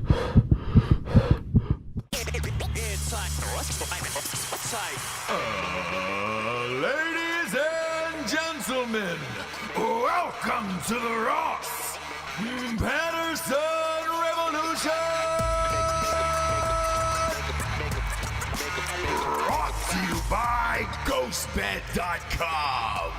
Ladies and gentlemen, welcome to the Ross Patterson Revolution! Brought to you by GhostBed.com.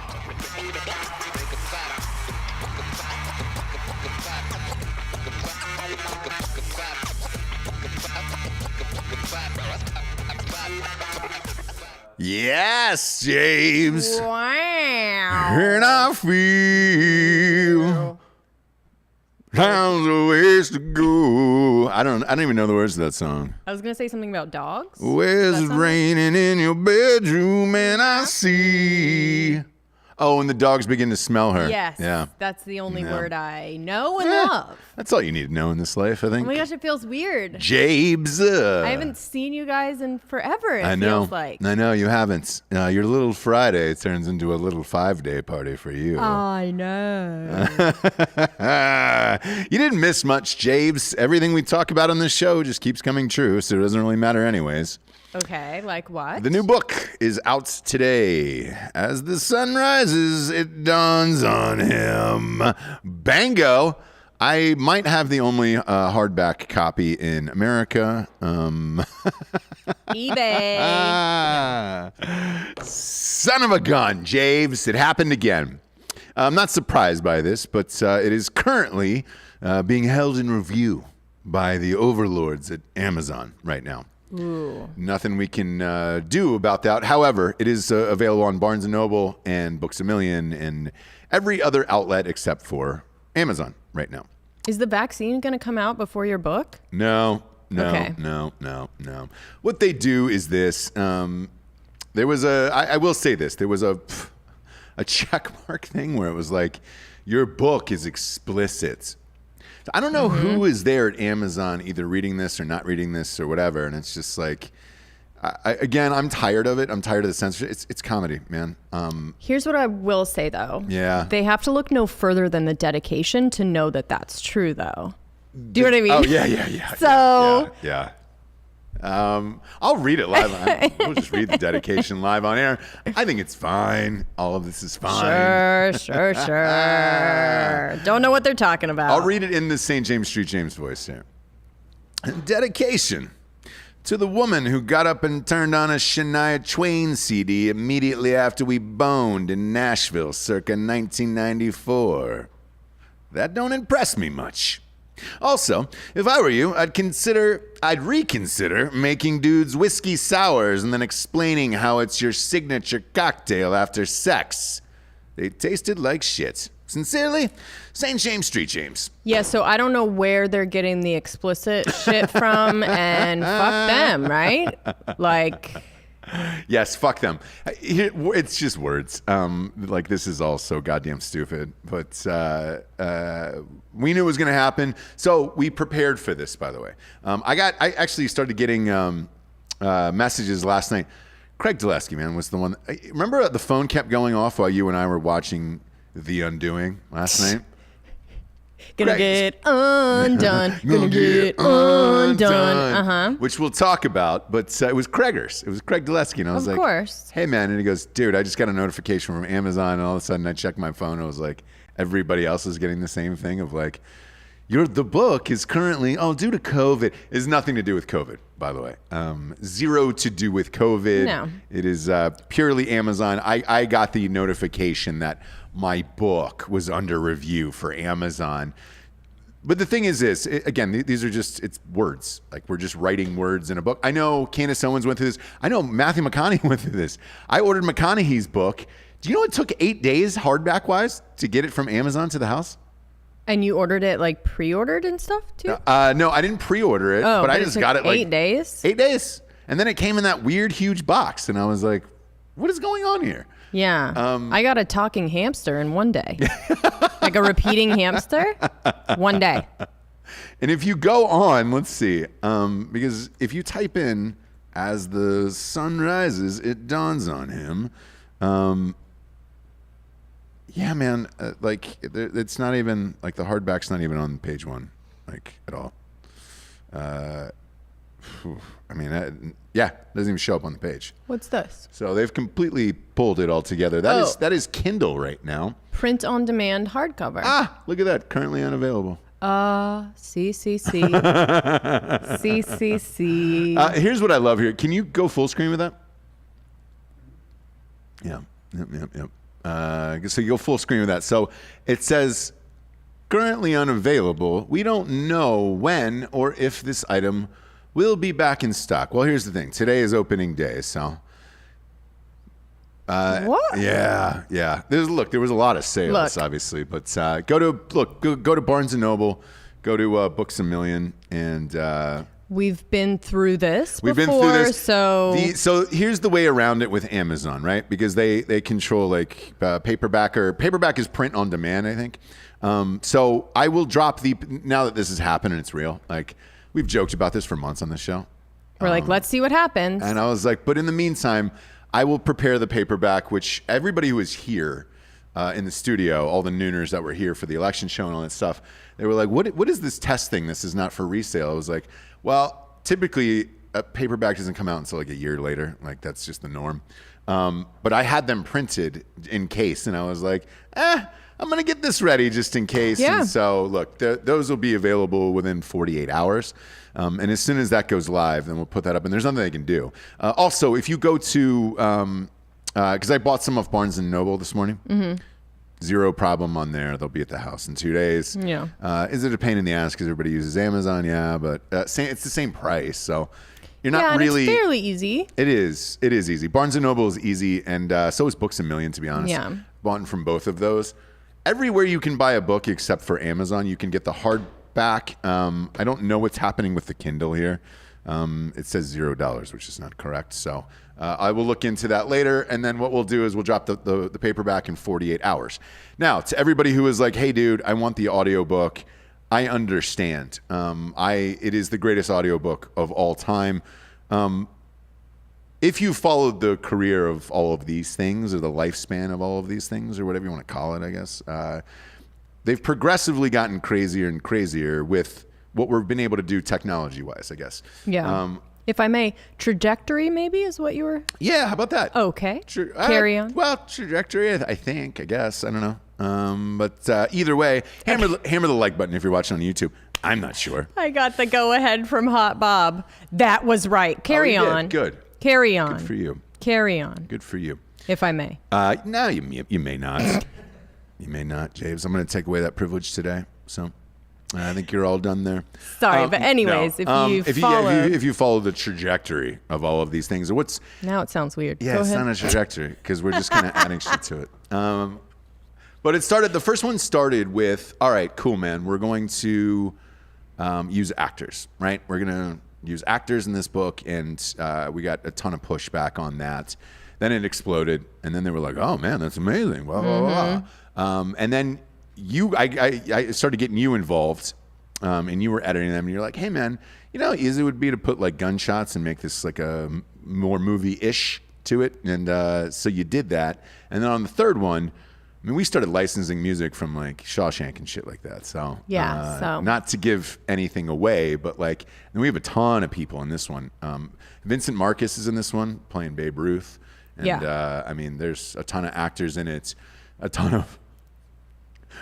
Yes, James. Wow. And I feel time's a ways to go. I don't even know the words to that song. I was gonna say something about dogs. Where's it raining in your bedroom and I see. Oh, and the dogs begin to smell her. Yes. Yeah. That's the only word I know and love. That's all you need to know in this life, I think. Oh my gosh, it feels weird. Jabes. I haven't seen you guys in forever, it feels like. I know, you haven't. Your little Friday turns into a little 5-day party for you. I know. You didn't miss much, Jabes. Everything we talk about on this show just keeps coming true, so it doesn't really matter anyways. Okay, like what? The new book is out today. As the sun rises, it dawns on him. Bango. I might have the only hardback copy in America. eBay. Son of a gun, Javes. It happened again. I'm not surprised by this, but it is currently being held in review by the overlords at Amazon right now. Ooh. Nothing we can do about that. However, it is available on Barnes & Noble and Books A Million and every other outlet except for Amazon right now. Is the vaccine going to come out before your book? No. Okay. No. What they do is this. There was I will say this. There was a check mark thing where it was like, your book is explicit. So I don't know who is there at Amazon either reading this or not reading this or whatever. And it's just like, I'm tired of it. I'm tired of the censorship. It's comedy, man. Here's what I will say, though. Yeah. They have to look no further than the dedication to know that that's true, though. Do you know what I mean? Oh, yeah. So. Yeah. I'll read it live. We'll just read the dedication live on air. I think it's fine. All of this is fine. Sure. Don't know what they're talking about. I'll read it in the St. James Street James voice here. Dedication to the woman who got up and turned on a Shania Twain CD immediately after we boned in Nashville circa 1994. That don't impress me much. Also, if I were you, I'd reconsider making dudes whiskey sours and then explaining how it's your signature cocktail after sex. They tasted like shit. Sincerely, St. James Street James. Yeah, so I don't know where they're getting the explicit shit from, and fuck them, right? Like... Yes, fuck them. It's just words. Like, this is all so goddamn stupid. But we knew it was going to happen, so we prepared for this. By the way, I actually started getting messages last night. Craig Dulesky, man, was the one. Remember, the phone kept going off while you and I were watching The Undoing last night. Gonna get undone. Gonna get undone. Which we'll talk about, but it was Craigers. It was Craig Dulesky, and I was Of course. Hey, man. And he goes, dude, I just got a notification from Amazon, and all of a sudden I checked my phone, and it was like, everybody else is getting the same thing of like, the book is currently, due to COVID. It has nothing to do with COVID, by the way. Zero to do with COVID. No. It is purely Amazon. I got the notification that my book was under review for Amazon. But the thing is this, these are it's words. Like, we're just writing words in a book. I know Candace Owens went through this. I know Matthew McConaughey went through this. I ordered McConaughey's book. Do you know it took 8 days, hardback-wise, to get it from Amazon to the house? And you ordered it, like, pre-ordered and stuff, too? No, I didn't pre-order it, but I just got it, like... 8 days? 8 days. And then it came in that weird, huge box, and I was like, what is going on here? Yeah. I got a talking hamster in one day. Like a repeating hamster? One day. And if you go on, let's see, because if you type in, as the sun rises, it dawns on him. Yeah, man, it's not even, like, the hardback's not even on page one, like, at all. I mean, yeah, it doesn't even show up on the page. What's this? So they've completely pulled it all together. That is Kindle right now. Print on demand hardcover. Ah, look at that. Currently unavailable. CCC. CCC. Here's what I love here. Can you go full screen with that? Yeah. Yep. So you go full screen with that. So it says currently unavailable. We don't know when or if this item will be back in stock. Well, here's the thing. Today is opening day, so. What? Yeah. There was a lot of sales, obviously, but go to Barnes and Noble, go to Books A Million, and we've been through this before. We've been through this. So here's the way around it with Amazon, right? Because they control like Paperback, or Paperback is print on demand, I think. So I will drop now that this has happened and it's real. Like we've joked about this for months on the show. We're like, let's see what happens. And I was like, but in the meantime, I will prepare the paperback, which everybody who was here in the studio, all the nooners that were here for the election show and all that stuff, they were like, what is this test thing? This is not for resale. I was like, well, typically a paperback doesn't come out until like a year later. Like that's just the norm. But I had them printed in case, and I was like, I'm going to get this ready just in case. Yeah. And so look, those will be available within 48 hours. And as soon as that goes live, then we'll put that up. And there's nothing they can do. Also, if you go to, because I bought some off Barnes & Noble this morning. Mm-hmm. Zero problem on there. They'll be at the house in 2 days. Yeah. Is it a pain in the ass because everybody uses Amazon? Yeah, but it's the same price. So you're not really. It's fairly easy. It is easy. Barnes & Noble is easy. And so is Books A Million, to be honest. Yeah. Bought from both of those. Everywhere you can buy a book except for Amazon, you can get the hardback. I don't know what's happening with the Kindle here. It says $0, which is not correct. So I will look into that later. And then what we'll do is we'll drop the paperback in 48 hours. Now, to everybody who is like, hey, dude, I want the audiobook, I understand. It is the greatest audiobook of all time. If you followed the career of all of these things, or the lifespan of all of these things, or whatever you want to call it, I guess, they've progressively gotten crazier and crazier with what we've been able to do technology-wise, I guess. Yeah. If I may, trajectory maybe is what you were... Yeah, how about that? Okay. Carry on. Well, trajectory, I think, I guess. I don't know. But either way, hammer the like button if you're watching on YouTube. I'm not sure. I got the go-ahead from Hot Bob. That was right. Carry on. Good. Carry on. Good for you. Carry on. Good for you. If I may. No, you may not. You may not, James. I'm going to take away that privilege today. So I think you're all done there. Sorry, but anyways, no. if you follow the trajectory of all of these things, now it sounds weird. Yeah, it's not a trajectory because we're just kind of adding shit to it. But the first one started with, all right, cool, man. We're going to use actors, right? We're going to use actors in this book, and we got a ton of pushback on that. Then it exploded, and then they were like, "Oh man, that's amazing!" Blah blah blah. And then I started getting you involved, and you were editing them, and you're like, "Hey man, you know how easy it would be to put like gunshots and make this like a more movie-ish to it." And so you did that, and then on the third one, I mean, we started licensing music from like Shawshank and shit like that. So yeah, not to give anything away, but like, and we have a ton of people in this one. Vincent Marcus is in this one playing Babe Ruth, and I mean, there's a ton of actors in it, a ton of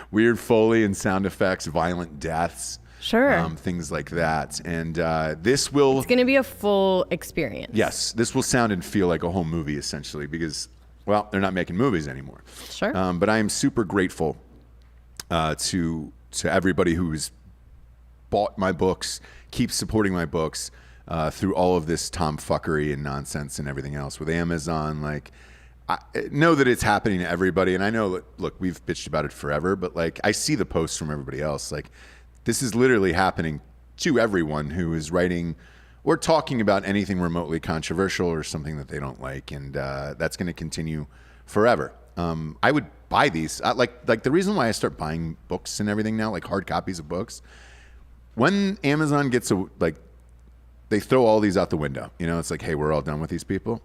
weird Foley and sound effects, violent deaths, things like that. And it's going to be a full experience. Yes, this will sound and feel like a whole movie essentially because. Well, they're not making movies anymore. Sure. But I am super grateful to everybody who's bought my books, keeps supporting my books through all of this tomfuckery and nonsense and everything else with Amazon. Like, I know that it's happening to everybody, and I know that, look, we've bitched about it forever, but like I see the posts from everybody else. Like, this is literally happening to everyone who is writing or talking about anything remotely controversial or something that they don't like, and that's going to continue forever. I would buy these. Like the reason why I start buying books and everything now, like hard copies of books, when Amazon gets they throw all these out the window. You know, it's like, hey, we're all done with these people.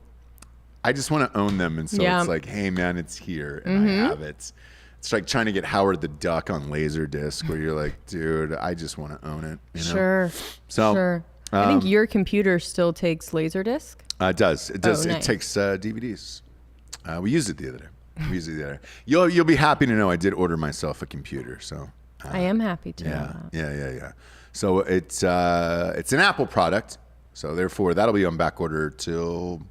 I just want to own them, and so it's like, hey, man, it's here, and I have it. It's like trying to get Howard the Duck on Laserdisc, where you're like, dude, I just want to own it. You know? Sure. So, sure. I think your computer still takes Laserdisc. It does. It does. Oh, It nice. takes DVDs. We used it the other day. You'll be happy to know I did order myself a computer. So I am happy to know that. yeah. So it's an Apple product. So therefore, that'll be on back order till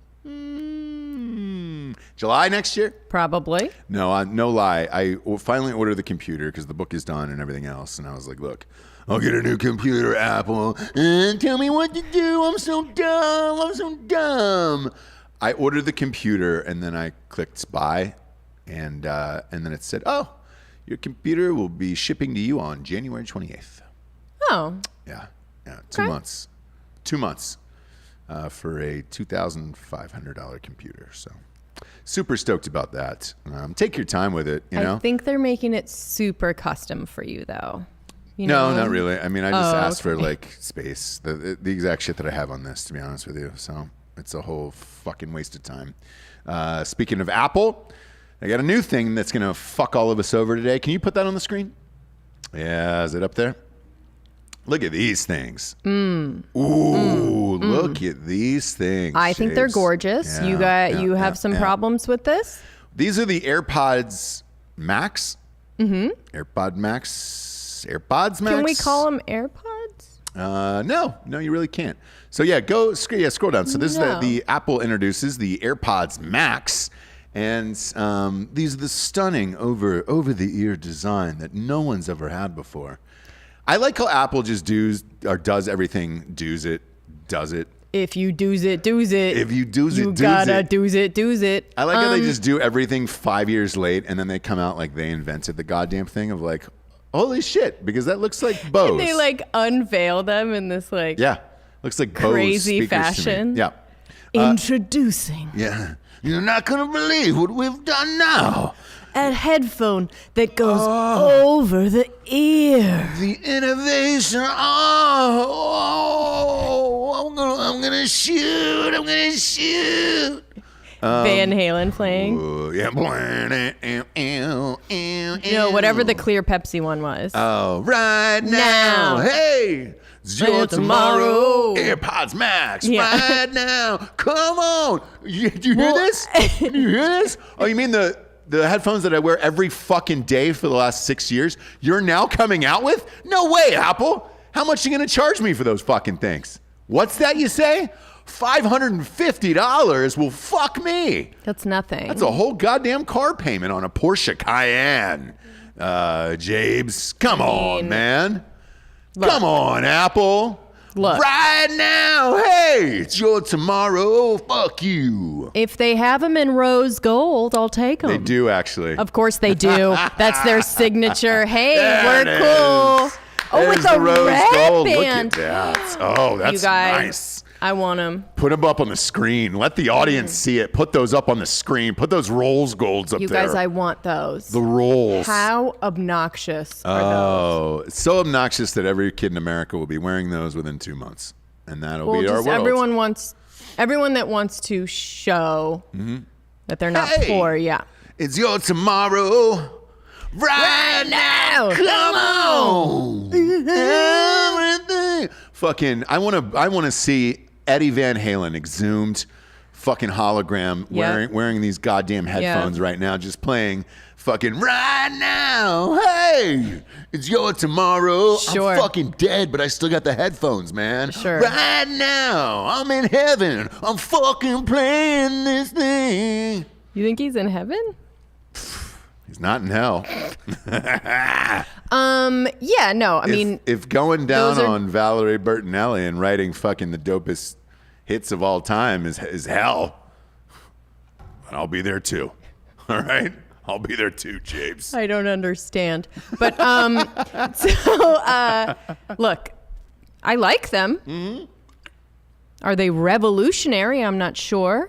July next year. Probably. No, no lie. I finally ordered the computer because the book is done and everything else. And I was like, look, I'll get a new computer, Apple. Tell me what to do. I'm so dumb. I ordered the computer and then I clicked buy, and then it said, "Oh, your computer will be shipping to you on January 28th." Oh. Yeah, 2 months, 2 months for a $2,500 computer. So super stoked about that. Take your time with it. You know, I think they're making it super custom for you, though. No, not really. I mean, I just asked for like space, the exact shit that I have on this, to be honest with you. So it's a whole fucking waste of time. Speaking of Apple, I got a new thing that's going to fuck all of us over today. Can you put that on the screen? Yeah, is it up there? Look at these things. Look at these things. I think they're gorgeous. Yeah, you have some problems with this? These are the AirPods Max. Mm-hmm. AirPods Max. Can we call them AirPods? No, you really can't. So yeah, scroll down. So this is the Apple introduces the AirPods Max, and these are the stunning over the ear design that no one's ever had before. I like how Apple just does everything. Does it. If you do's it, do's it. If you do's it, you do's gotta it. do's it. I like how they just do everything 5 years late, and then they come out like they invented the goddamn thing of like, holy shit, because that looks like Bose. And they like unveil them in this like looks like crazy Bose fashion. Yeah. Introducing Yeah. You're not gonna believe what we've done now. a headphone that goes over the ear. The innovation. I'm gonna shoot. Van Halen playing. Whatever the clear Pepsi one was. Oh, right now. Hey, it's your tomorrow. AirPods Max. Yeah. Right now. Come on. Do you hear this? Do you hear this? Oh, you mean the headphones that I wear every fucking day for the last 6 years? You're now coming out with? No way, Apple. How much are you going to charge me for those fucking things? What's that you say? $550? Well, fuck me. That's nothing. That's a whole goddamn car payment on a Porsche Cayenne. Jabes, come on, man. Look. Come on, Apple. Look. Right now. Hey, it's your tomorrow. Fuck you. If they have them in rose gold, I'll take them. They do, actually. Of course they do. That's their signature. Hey, There we're it cool. is. Oh, There's with the a rose red gold. band. Look at that. Oh, that's you guys, nice. I want them. Put them up on the screen. Let the audience see it. Put those up on the screen. Put those rolls golds up You there. guys, I want those. The rolls. How obnoxious are those? Oh, it's so obnoxious that every kid in America will be wearing those within 2 months. And that'll be our world. Everyone that wants to show that they're not poor, yeah. It's your tomorrow. Right now. Come on. Everything. Fucking, I want to see Eddie Van Halen exhumed fucking hologram wearing these goddamn headphones right now, just playing fucking right now. Hey, it's your tomorrow. Sure. I'm fucking dead, but I still got the headphones, man. Sure. Right now, I'm in heaven. I'm fucking playing this thing. You think he's in heaven? He's not in hell. Yeah, no. I mean, if going down those are- on Valerie Bertinelli and writing fucking the dopest hits of all time is hell, I'll be there too. All right, I'll be there too, James. I don't understand. But look, I like them. Mm-hmm. Are they revolutionary? I'm not sure.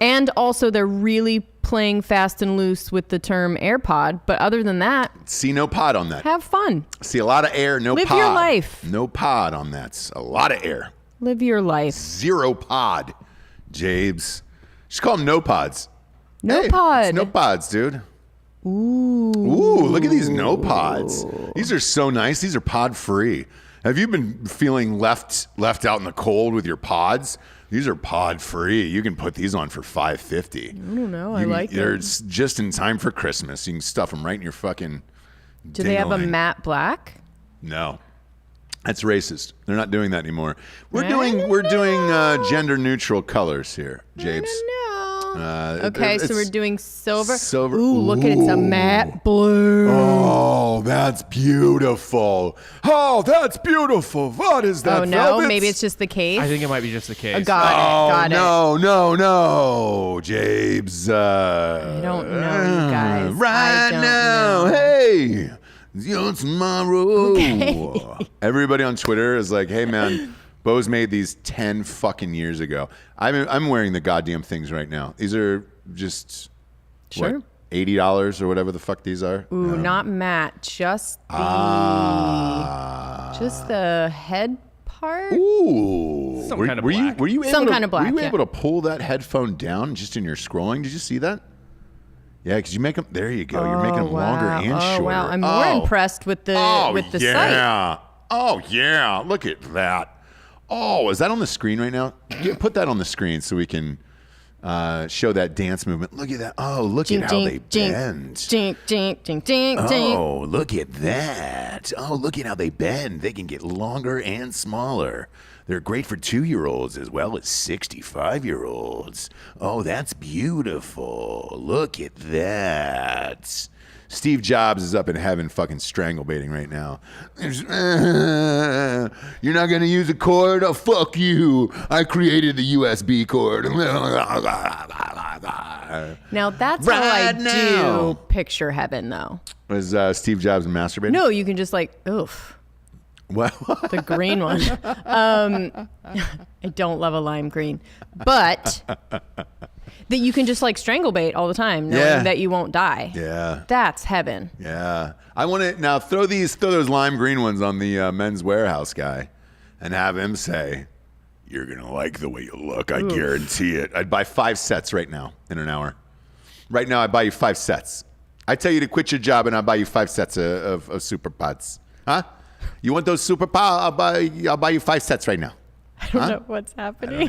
And also, they're really playing fast and loose with the term AirPod. But other than that, See no pod on that. have fun. See a lot of air, no Live pod. your life. No pod on that. A lot of air. Live your life. 0 pod, Jabes. Just call them no pods. No Hey, pod. It's no pods, dude. Ooh. Ooh, look at these no pods. These are so nice. These are pod free. Have you been feeling left out in the cold with your pods? These are pod free. You can put these on for $5.50. I don't know. I like They're it. just in time for Christmas. You can stuff them right in your fucking. Do they have a ding-a-ling. matte black? No, that's racist. They're not doing that anymore. We're I doing don't gender neutral colors here, Japes. Okay, so we're doing silver. Silver. Ooh, look at it. It's a matte blue. Oh, that's beautiful. Oh, that's beautiful. What is that? Oh, no. velvet? Maybe it's just the case. I think it might be just the case. Got it. No, Jabes. I don't know, you guys. Right I don't now, know. hey, it's your tomorrow. Everybody on Twitter is like, hey, man, Bose made these 10 fucking years ago. I'm wearing the goddamn things right now. These are just, Sure. what, $80 or whatever the fuck these are? Ooh, not matte. Just the head part. Ooh. Some kind of black. Were you able Some to, kind of black, Were you yeah. able to pull that headphone down just in your scrolling? Did you see that? Yeah, because you make them. There you go. You're making them longer and shorter. Oh wow! I'm more impressed with the site. Yeah. Oh yeah! Look at that. Oh, is that on the screen right now? Yeah, put that on the screen so we can show that dance movement. Look at that. Oh, look at how they bend. Oh, look at that. Oh, look at how they bend. They can get longer and smaller. They're great for 2-year-olds as well as 65-year-olds. Oh, that's beautiful. Look at that. Steve Jobs is up in heaven fucking strangle baiting right now. You're not going to use a cord? Oh, fuck you. I created the USB cord. Now that's Right how I now. do picture heaven, though. Was Steve Jobs masturbating? No, you can just oof. Well, The green one. I don't love a lime green, but that you can just strangle bait all the time, knowing Yeah. that you won't die. yeah. That's heaven. Yeah. I want to now throw those lime green ones on the Men's Warehouse guy and have him say, "You're going to like the way you look. I guarantee it." I'd buy 5 sets right now in an hour. Right now, I buy you 5 sets. I tell you to quit your job and I'll buy you 5 sets of super pods. Huh? You want those super pods? I'll buy you 5 sets right now. I don't know what's happening.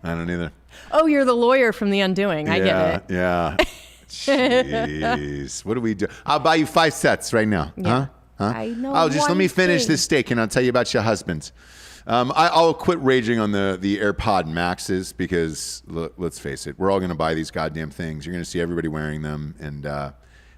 I don't either. Oh, you're the lawyer from The Undoing. I get it. Yeah. Jeez. What do we do? I'll buy you 5 sets right now. Yeah. Huh? I know Oh, just let one me finish thing. this steak and I'll tell you about your husband. I'll quit raging on the AirPod Maxes because let's face it, we're all going to buy these goddamn things. You're going to see everybody wearing them. And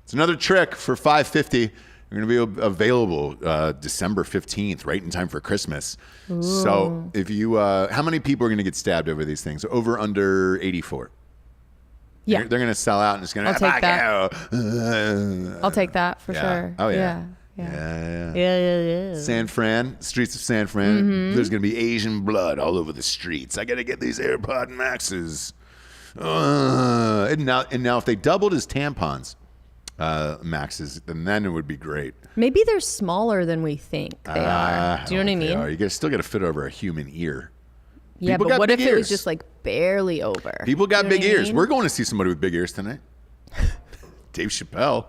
it's another trick for $5.50. They're going to be available December 15th, right in time for Christmas. Ooh. So if you, how many people are going to get stabbed over these things? Over under 84. Yeah. They're going to sell out and it's going to. I'll take that. I'll take that for Yeah. sure. Oh, yeah. Yeah. San Fran, streets of San Fran. There's going to be Asian blood all over the streets. I got to get these AirPod Maxes. And now if they doubled as tampons, Maxes, then it would be great. Maybe they're smaller than we think they are. Do you know what I mean? You still got to fit over a human ear. Yeah, People but got what if big it was ears. just barely over? People got You know big what I ears. mean? We're going to see somebody with big ears tonight. Dave Chappelle.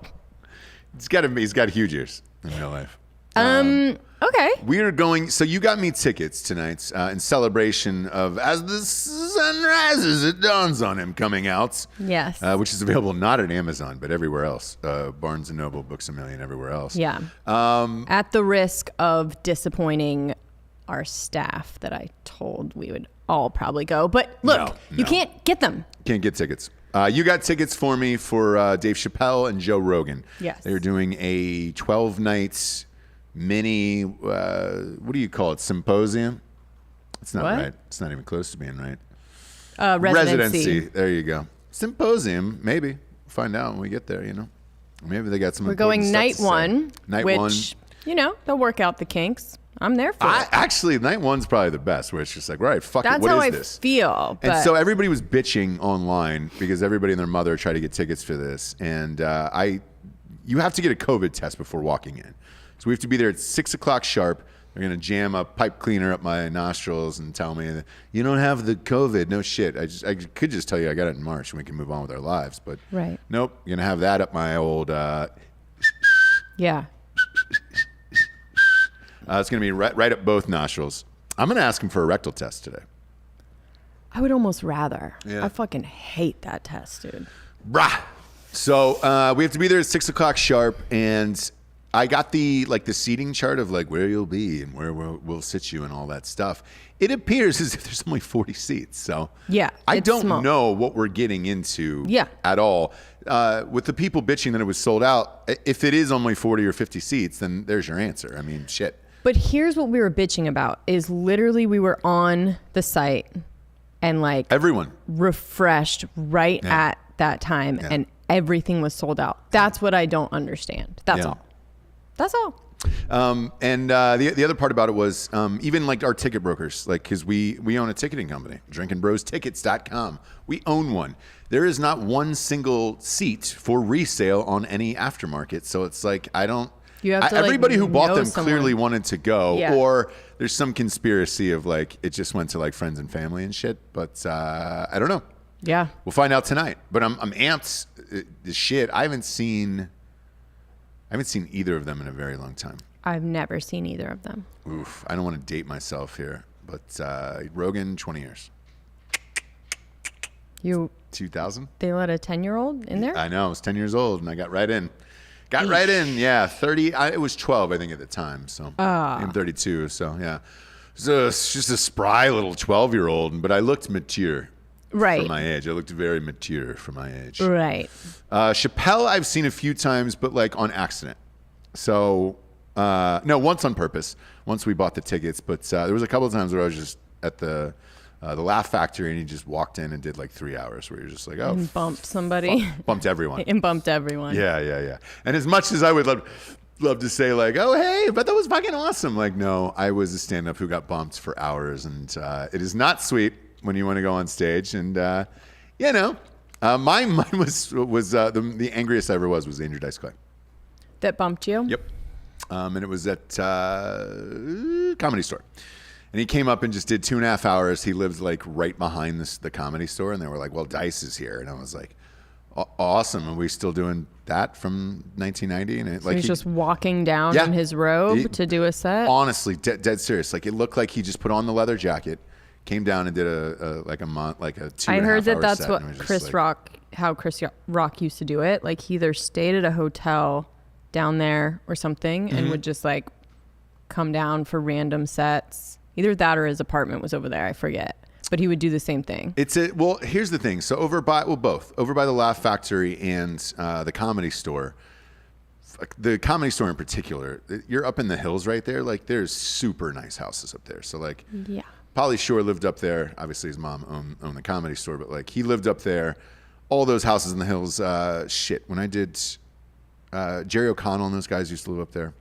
He's got huge ears in real life. Okay. We are going. So you got me tickets tonight in celebration of As the Sun Rises, It Dawns on Him coming out. Yes. Which is available not at Amazon, but everywhere else. Barnes & Noble, Books A Million, everywhere else. Yeah. At the risk of disappointing our staff that I told we would all probably go. But look, you can't get them. Can't get tickets. You got tickets for me for Dave Chappelle and Joe Rogan. Yes. They're doing a 12-night mini, what do you call it, symposium? It's not What? right. It's not even close to being right. Residency. There you go. Symposium, maybe. Find out when we get there, Maybe they got some We're important going stuff night to say. one, Night which, one. they'll work out the kinks. I'm there for it. Actually, night one's probably the best, where it's just like, right, fuck That's it, what how is I this? feel. And but- so everybody was bitching online because everybody and their mother tried to get tickets for this. And you have to get a COVID test before walking in. So we have to be there at 6 o'clock sharp. They're going to jam a pipe cleaner up my nostrils and tell me that you don't have the COVID. No shit. I could just tell you I got it in March and we can move on with our lives. But nope, you're going to have that up my old... yeah. It's going to be right up both nostrils. I'm going to ask him for a rectal test today. I would almost rather. Yeah. I fucking hate that test, dude. Brah. So we have to be there at 6 o'clock sharp, and I got the seating chart of like where you'll be and where we'll sit you and all that stuff. It appears as if there's only 40 seats. So yeah, I don't know what we're getting into at all. With the people bitching that it was sold out, if it is only 40 or 50 seats, then there's your answer. I mean, shit. But here's what we were bitching about is literally we were on the site and like everyone refreshed right at that time and everything was sold out. That's what I don't understand. That's all. That's all. And the other part about it was even like our ticket brokers, like because we own a ticketing company, drinkinbrostickets.com. We own one. There is not one single seat for resale on any aftermarket. So it's like you have to, everybody who bought them clearly wanted to go, or there's some conspiracy of like it just went to like friends and family and shit. But I don't know. Yeah, we'll find out tonight. But I'm amped. The shit. I haven't seen either of them in a very long time. I've never seen either of them. Oof. I don't want to date myself here, but Rogan, 20 years. 2000. They let a 10-year-old in there. I know. I was 10 years old and I got right in. Right in, yeah. 30. It was 12, I think, at the time. So I'm 32. So yeah, it's just a spry little 12-year-old. But I looked mature, for my age. I looked very mature for my age. Right. Chappelle, I've seen a few times, but like on accident. So no, once on purpose. Once we bought the tickets, but there was a couple of times where I was just at the Laugh Factory, and he just walked in and did like 3 hours where you're just like, oh, and bumped somebody, bumped everyone, and bumped everyone. Yeah. And as much as I would love to say like, oh hey, but that was fucking awesome. Like, no, I was a stand-up who got bumped for hours, and it is not sweet when you want to go on stage. And mine was the angriest I ever was Andrew Dice Clay. That bumped you? Yep. And it was at Comedy Store. And he came up and just did 2.5 hours. He lived like right behind the Comedy Store. And they were like, well, Dice is here. And I was like, awesome. Are we still doing that from 1990? And so he's just walking down in his robe to do a set? Honestly, dead serious. Like it looked like he just put on the leather jacket, came down and did a 2.5 I heard that that's set, what Chris Rock used to do it. Like he either stayed at a hotel down there or something and would just like come down for random sets. Either that or his apartment was over there. I forget. But he would do the same thing. Well, here's the thing. So both over by the Laugh Factory and the Comedy Store. The Comedy Store in particular, you're up in the hills right there. Like there's super nice houses up there. So like Pauly Shore lived up there. Obviously his mom owned the Comedy Store, but like he lived up there. All those houses in the hills. When I did Jerry O'Connell and those guys used to live up there.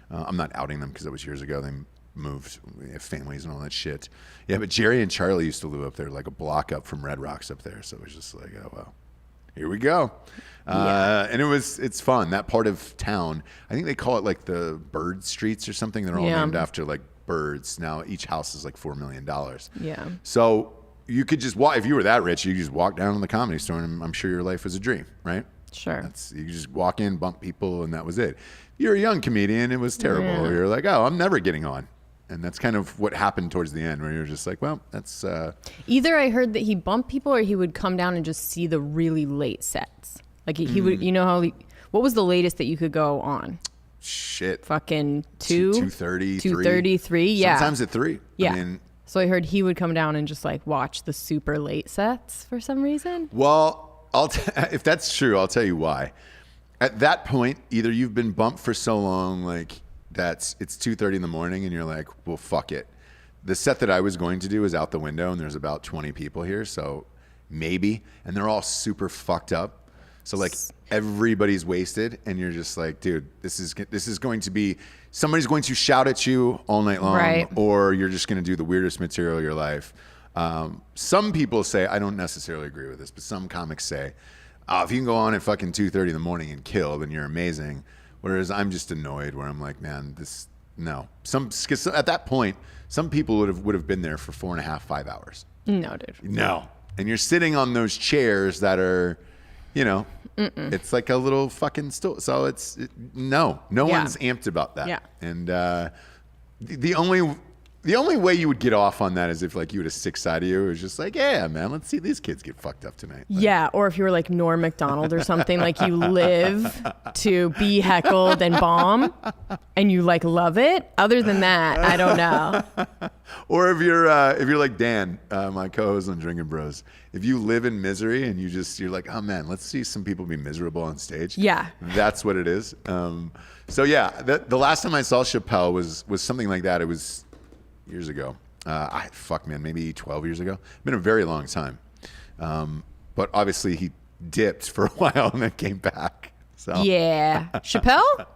I'm not outing them because that was years ago. They moved. We have families and all that shit. Yeah, but Jerry and Charlie used to live up there, like a block up from Red Rocks up there. So it was just like, oh well, here we go. And it's fun. That part of town, I think they call it like the bird streets or something. They're all named after like birds. Now each house is like $4 million. Yeah. So you could just walk, if you were that rich, you could just walk down to the Comedy Store and I'm sure your life was a dream, right? Sure. You could just walk in, bump people, and that was it. You're a young comedian, it was terrible. Yeah. You're like, oh, I'm never getting on. And that's kind of what happened towards the end, where you're just like, well, that's... Either I heard that he bumped people or he would come down and just see the really late sets. Like he would, you know how... what was the latest that you could go on? Shit. Fucking 2:30, 3. Yeah. Sometimes at 3. Yeah. I mean, so I heard he would come down and just like watch the super late sets for some reason. Well, if that's true, I'll tell you why. At that point, either you've been bumped for so long, like it's 2:30 in the morning, and you're like, well, fuck it. The set that I was going to do is out the window, and there's about 20 people here, so maybe, and they're all super fucked up. So like everybody's wasted, and you're just like, dude, this is going to be, somebody's going to shout at you all night long, right, or you're just going to do the weirdest material of your life. Some people say, I don't necessarily agree with this, but some comics say, if you can go on at fucking 2:30 in the morning and kill, then you're amazing. Whereas I'm just annoyed where I'm like, man, no. Cause at that point, some people would have been there for 4.5, 5 hours. No, dude. No. And you're sitting on those chairs that are, it's like a little fucking stool. So no one's amped about that. Yeah. And the only way you would get off on that is if like you had a sick side of you. It was just like, yeah, man, let's see these kids get fucked up tonight. Like, yeah, or if you were like Norm Macdonald or something, like you live to be heckled and bomb, and you like love it. Other than that, I don't know. Or if you're like Dan, my co-host on Drinkin Bros, if you live in misery and you're like, oh man, let's see some people be miserable on stage. Yeah, that's what it is. So yeah, the last time I saw Chappelle was something like that. It was years ago. Maybe 12 years ago. Been a very long time. But obviously he dipped for a while and then came back. So yeah, Chappelle.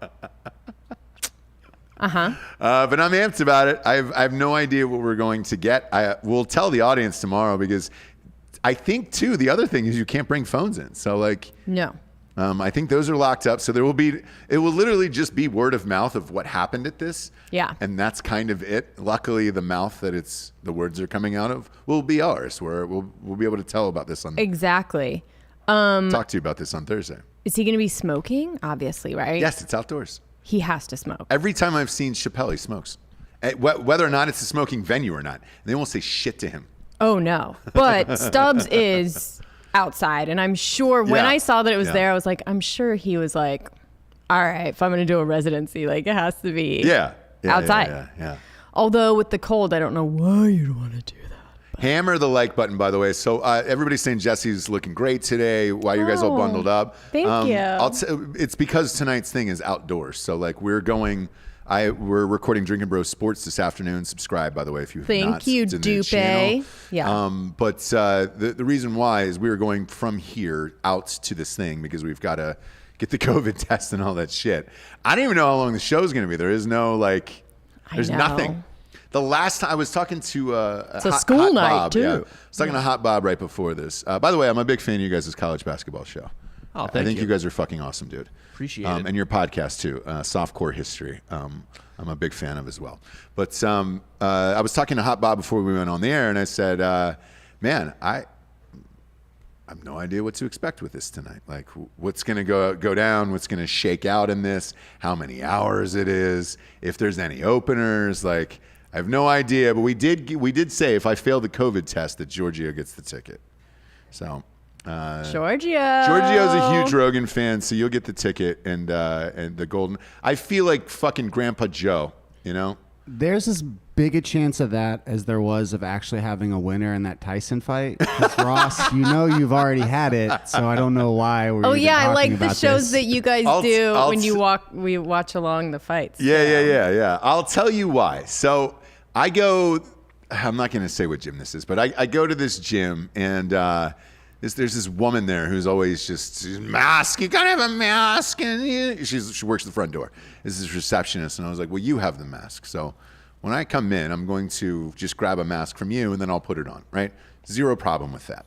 But I'm amped about it. I have no idea what we're going to get. We'll tell the audience tomorrow because I think too the other thing is you can't bring phones in. So like no. I think those are locked up. So it will literally just be word of mouth of what happened at this. Yeah. And that's kind of it. Luckily, the mouth that the words are coming out of will be ours, where we'll be able to tell about this on. Exactly. Talk to you about this on Thursday. Is he going to be smoking? Obviously, right? Yes, it's outdoors. He has to smoke. Every time I've seen Chappelle, he smokes. Whether or not it's a smoking venue or not. And they won't say shit to him. Oh, no. But Stubbs is outside, and I'm sure when I saw that it was there, I was like, I'm sure he was like, all right, if I'm going to do a residency, like it has to be outside. Yeah. Although with the cold, I don't know why you'd want to do that. But. Hammer the like button, by the way. So everybody's saying Jessie's looking great today. Why you guys all bundled up? Thank you. It's because tonight's thing is outdoors. So like we're recording Drinkin Bros Sports this afternoon. Subscribe, by the way, if you have not. Thank you, Dupe. Yeah. But the reason why is we were going from here out to this thing because we've got to get the COVID test and all that shit. I don't even know how long the show's going to be. There is no there's nothing. The last time I was talking to it's a school night Bob, too. Yeah. I was talking to Hot Bob right before this. By the way, I'm a big fan of you guys' college basketball show. Oh, I think you guys are fucking awesome, dude. Appreciate it. And your podcast too, Softcore History. I'm a big fan of as well. But I was talking to Hot Bob before we went on the air, and I said, man, I have no idea what to expect with this tonight. Like, what's going to go down? What's going to shake out in this? How many hours it is? If there's any openers? Like, I have no idea. But we did say if I fail the COVID test that Giorgio gets the ticket. So. Giorgio's a huge Rogan fan, so you'll get the ticket and the golden. I feel like fucking Grandpa Joe, you know. There's as big a chance of that as there was of actually having a winner in that Tyson fight. 'Cause Ross, you've already had it, so I don't know why we're. Oh yeah, I like the about shows this. that you guys do when we watch along the fights. Yeah. I'll tell you why. So I go. I'm not going to say what gym this is, but I go to this gym and. There's this woman there who's always just mask. You gotta have a mask, and she works the front door. This is receptionist, and I was like, well, you have the mask. So when I come in, I'm going to just grab a mask from you, and then I'll put it on. Right? Zero problem with that.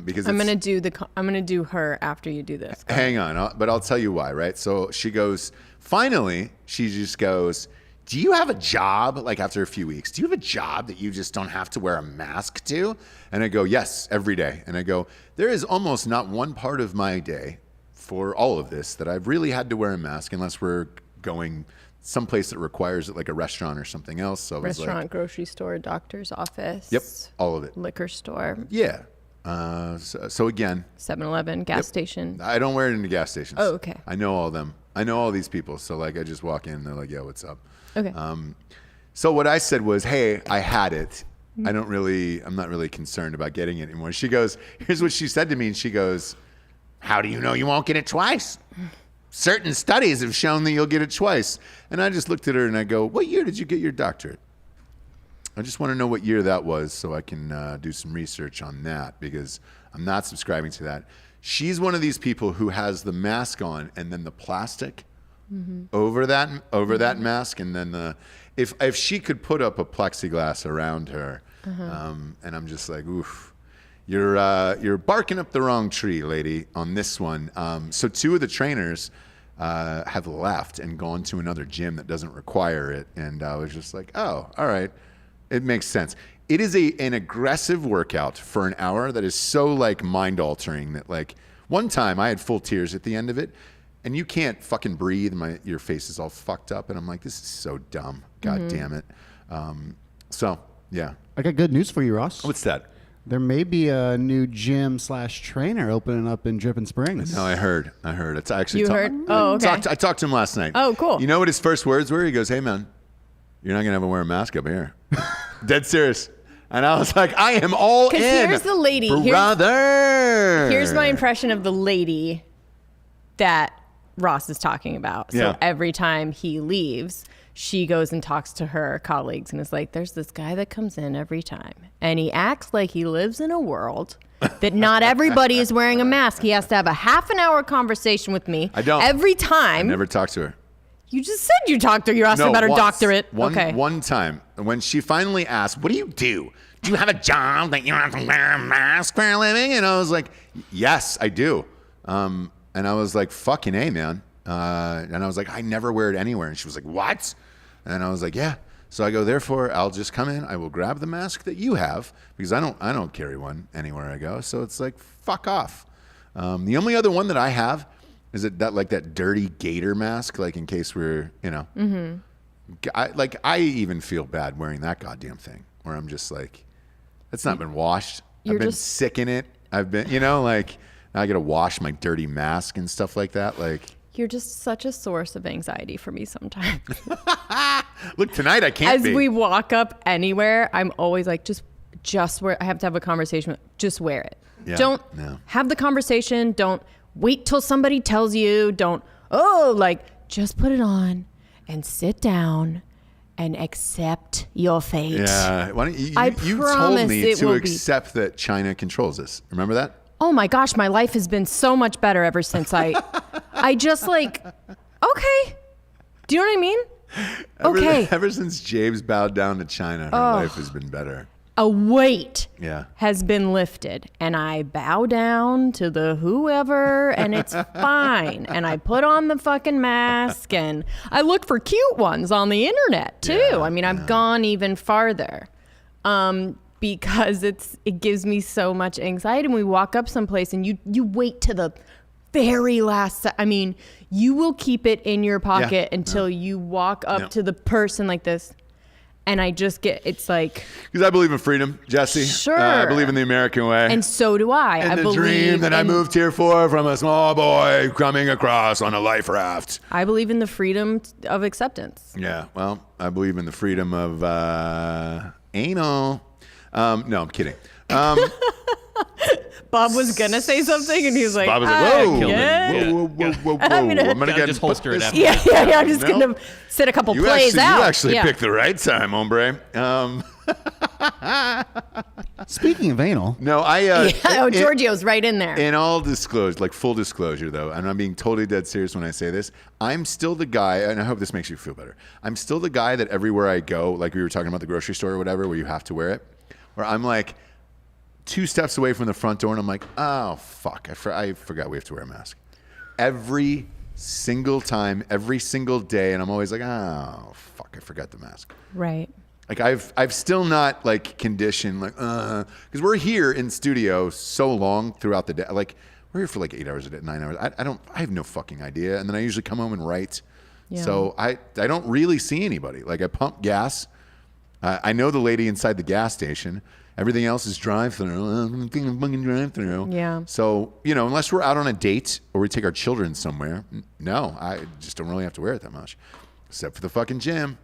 Because I'm gonna do her after you do this. Hang on, but I'll tell you why. Right? So she goes. Finally, she just goes. Do you have a job, like after a few weeks, do you have a job that you just don't have to wear a mask to? And I go, yes, every day. And I go, there is almost not one part of my day for all of this that I've really had to wear a mask unless we're going someplace that requires it, like a restaurant or something else. So restaurant, grocery store, doctor's office. Yep, all of it. Liquor store. Yeah. So again. 7-Eleven, gas station. I don't wear it in the gas stations. Oh, okay. I know all of them. I know all these people. So like I just walk in and they're like, yeah, what's up? Okay. So what I said was, hey, I had it. I'm not really concerned about getting it anymore. She goes, here's what she said to me. And she goes, how do you know you won't get it twice? Certain studies have shown that you'll get it twice. And I just looked at her and I go, what year did you get your doctorate? I just want to know what year that was so I can do some research on that because I'm not subscribing to that. She's one of these people who has the mask on and then the plastic over that mask, and then if she could put up a plexiglass around her, and I'm just like, oof, you're barking up the wrong tree, lady, on this one. So two of the trainers, have left and gone to another gym that doesn't require it. And I was just like, oh, all right. It makes sense. It is an aggressive workout for an hour that is so like mind altering that like one time I had full tears at the end of it and you can't fucking breathe. Your face is all fucked up. And I'm like, this is so dumb. God damn it. So yeah. I got good news for you, Ross. What's that? There may be a new gym/trainer opening up in Drippin' Springs. No, I heard. It's actually You heard? Oh, okay. I talked to him last night. Oh, cool. You know what his first words were? He goes, hey, man, you're not going to have to wear a mask up here. Dead serious. And I was like, I am all in. Because here's the lady. Brother. Here's my impression of the lady that Ross is talking about. So Yeah. every time he leaves, she goes and talks to her colleagues and is like, there's this guy that comes in every time. And he acts like he lives in a world that not everybody is wearing a mask. He has to have a half an hour conversation with me. I don't. Every time. I never talked to her. You just said you talked to her. You asked her about her once. doctorate. One Okay. time, when she finally asked, what do you do? Do you have a job that you have to wear a mask for a living? And I was like, yes, I do. And I was like, fucking A, man. And I was like, I never wear it anywhere. And she was like, what? And I was like, yeah. So I go, therefore, I'll just come in. I will grab the mask that you have because I don't carry one anywhere I go. So it's like, fuck off. The only other one that I have is that dirty gator mask, like in case we're, I even feel bad wearing that goddamn thing where I'm just like, it's not been washed. I've been sick in it. I've been, like now I got to wash my dirty mask and stuff like that. Like, You're just such a source of anxiety for me sometimes. look, tonight I can't As be. we walk up anywhere, I'm always like, just wear. I have to have a conversation. Just wear it. Yeah, Don't no. have the conversation. Don't wait till somebody tells you. Don't, just put it on and sit down and accept your fate. Yeah. Why don't you told promise me it to will be. accept that China controls us. Remember that? Oh my gosh, my life has been so much better ever since I just like, okay. Do you know what I mean? Okay. Ever since James bowed down to China, her life has been better. A weight Yeah. has been lifted and I bow down to the whoever and it's fine. And I put on the fucking mask and I look for cute ones on the internet too. Yeah, I mean, I've gone even farther because it gives me so much anxiety. And we walk up someplace and you wait to the very last, you will keep it in your pocket until you walk up to the person like this. And I just it's like... Because I believe in freedom, Jessie. Sure. I believe in the American way. And so do I. And I the believe dream that I in- moved here for from a small boy coming across on a life raft. I believe in the freedom of acceptance. Yeah, well, I believe in the freedom of anal. No, I'm kidding. Bob was going to say something and he was like, Bob was like, whoa, yeah. whoa. I'm gonna- I'm going to Gotta just holster it after. Yeah, I'm just going to sit a couple plays out. You actually Yeah. picked the right time, hombre. Speaking of anal, No, I... Giorgio's right in there. In all disclosure, like full disclosure though, and I'm being totally dead serious when I say this, I'm still the guy, and I hope this makes you feel better. I'm still the guy that everywhere I go, like we were talking about the grocery store or whatever, where you have to wear it, where I'm like 2 steps away from the front door and I'm like, oh, fuck, I forgot we have to wear a mask. Every single time, every single day, and I'm always like, oh, fuck, I forgot the mask. Right. Like I've still not like conditioned like because we're here in studio so long throughout the day. Like we're here for like 8 hours a day, 9 hours. I have no fucking idea. And then I usually come home and write. Yeah. So I don't really see anybody. Like I pump gas. I know the lady inside the gas station. Everything else is drive-through. I'm thinking fucking drive-through. Yeah. So, unless we're out on a date or we take our children somewhere, no, I just don't really have to wear it that much. Except for the fucking gym.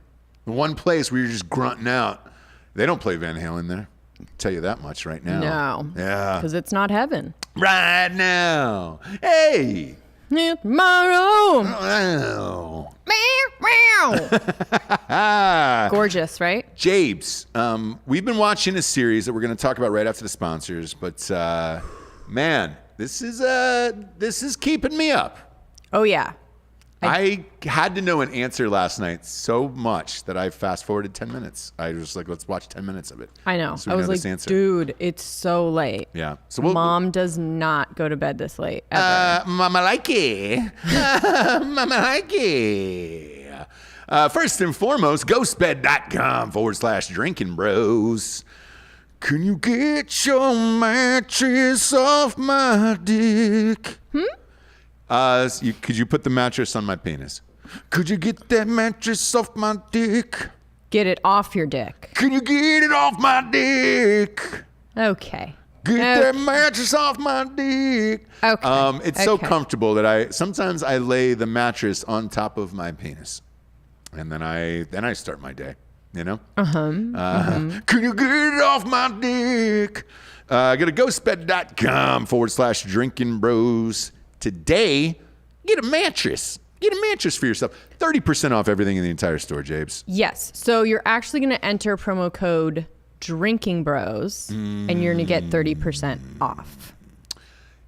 The one place where you're just grunting out. They don't play Van Halen there. I'll tell you that much right now. No. Yeah. Because it's not heaven. Right now. Hey. Tomorrow. Wow. Gorgeous, right? Jabes, we've been watching a series that we're going to talk about right after the sponsors, but man, this is keeping me up. Oh, yeah. I had to know an answer last night so much that I fast forwarded 10 minutes. I was like, let's watch 10 minutes of it. I know. So I we was know this like, answer. dude, it's so late. Yeah. So Mom does not go to bed this late ever. Mama like it. Mama like it. First and foremost, ghostbed.com/Drinkin Bros. Can you get your mattress off my dick? Could you put the mattress on my penis? Could you get that mattress off my dick? Get it off your dick. Can you get it off my dick? Okay. Get that mattress off my dick. Okay. It's so comfortable that sometimes I lay the mattress on top of my penis, and then I start my day. You know? Can you get it off my dick? Go to ghostbed.com/Drinkin Bros. Today, get a mattress. Get a mattress for yourself. 30% off everything in the entire store, Jabes. Yes. So you're actually going to enter promo code Drinking Bros, and you're going to get 30% off.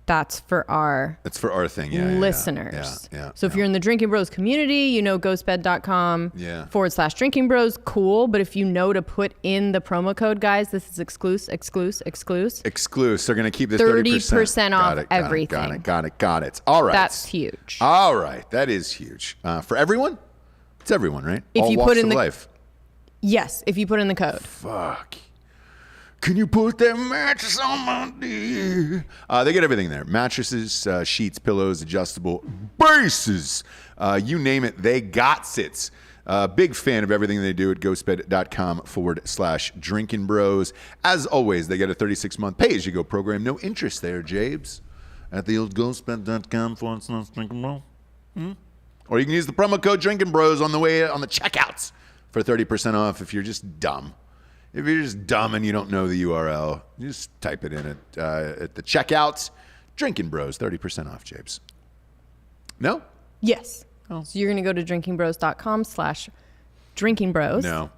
That's for our thing, listeners. Yeah. So if you're in the Drinkin Bros community, ghostbed.com /Drinking Bros. Cool. But if you know to put in the promo code, guys, this is exclusive. They're going to keep the 30% off everything. Got it. All right. That's huge. All right. That is huge. For everyone? It's everyone, right? If All you walks put in of the life. Yes, if you put in the code. Fuck. Can you put that mattress on my dick? They get everything there. Mattresses, sheets, pillows, adjustable bases. You name it, they got sits. Big fan of everything they do at ghostbed.com /Drinkin Bros. As always, they get a 36-month pay-as-you-go program. No interest there, Jabes. At the old ghostbed.com /Drinkin Bros. Or you can use the promo code Drinkin Bros on the checkouts for 30% off if you're just dumb. If you're just dumb and you don't know the URL, just type it in at the checkouts. Drinkin Bros, 30% off, Jabes. No? Yes. So you're going to go to drinkingbros.com /Drinking Bros. No.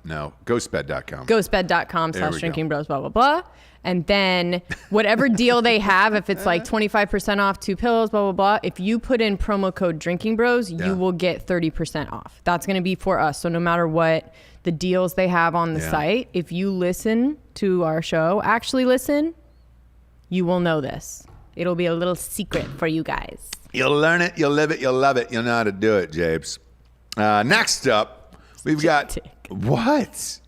Ghostbed.com. Ghostbed.com /Drinking Bros, blah, blah, blah. And then whatever deal they have, if it's like 25% off 2 pillows, blah, blah, blah. If you put in promo code Drinking Bros, you will get 30% off. That's going to be for us. So no matter what the deals they have on the site, if you listen to our show, actually listen, you will know this. It'll be a little secret for you guys. You'll learn it, you'll live it, you'll love it. You'll know how to do it, Jabes. Next up, we've got... Dick. What?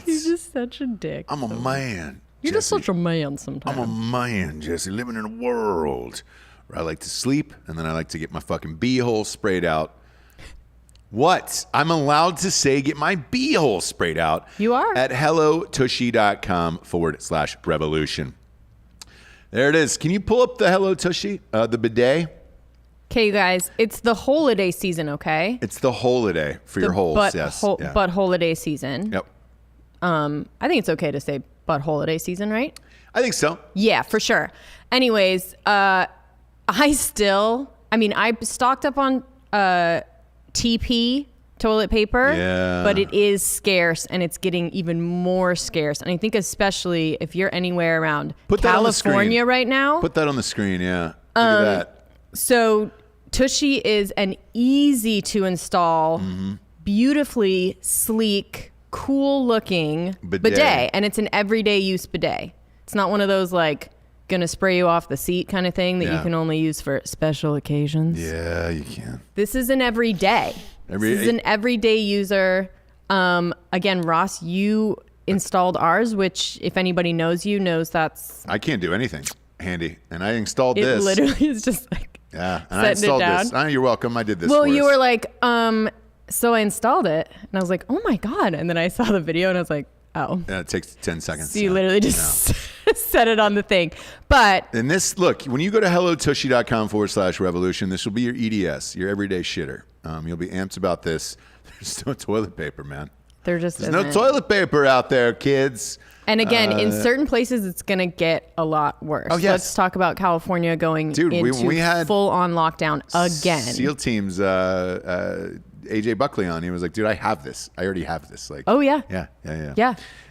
You're just such a dick. I'm a man. You're just such a man sometimes. I'm a man, Jesse, living in a world where I like to sleep and then I like to get my fucking beehole sprayed out. What? I'm allowed to say get my beehole sprayed out. You are. At hellotushy.com /revolution. There it is. Can you pull up the Hello Tushy, the bidet? Okay, you guys, it's the holiday season, okay? It's the holiday for your holes, yes. But holiday season. Yep. I think it's okay to say but holiday season, right? I think so. Yeah, for sure. Anyways, I stocked up on TP toilet paper, but it is scarce and it's getting even more scarce. And I think especially if you're anywhere around California right now. Put that on the screen, yeah. Look at that. So Tushy is an easy to install, beautifully sleek, cool looking bidet. And it's an everyday use bidet. It's not one of those like gonna spray you off the seat kind of thing that you can only use for special occasions. Yeah, you can. This is an everyday. This is an everyday user. Again, Ross, you installed ours, which if anybody knows you knows that's... I can't do anything handy. And I installed this. It literally is just like... Yeah, and I installed this. Oh, you're welcome. I did this. Well, you were like, so I installed it, and I was like, oh my God. And then I saw the video, and I was like, oh. Yeah, it takes 10 seconds. So you literally just set it on the thing. But. And this, look, when you go to hellotushy.com /revolution, this will be your EDS, your everyday shitter. You'll be amped about this. There's no toilet paper, man. There's no toilet paper out there, kids. And again, in certain places, it's going to get a lot worse. Oh, yes. Let's talk about California going into we had full-on lockdown again. SEAL teams, AJ Buckley on. He was like, dude, I have this. I already have this. Like, oh, yeah. Yeah.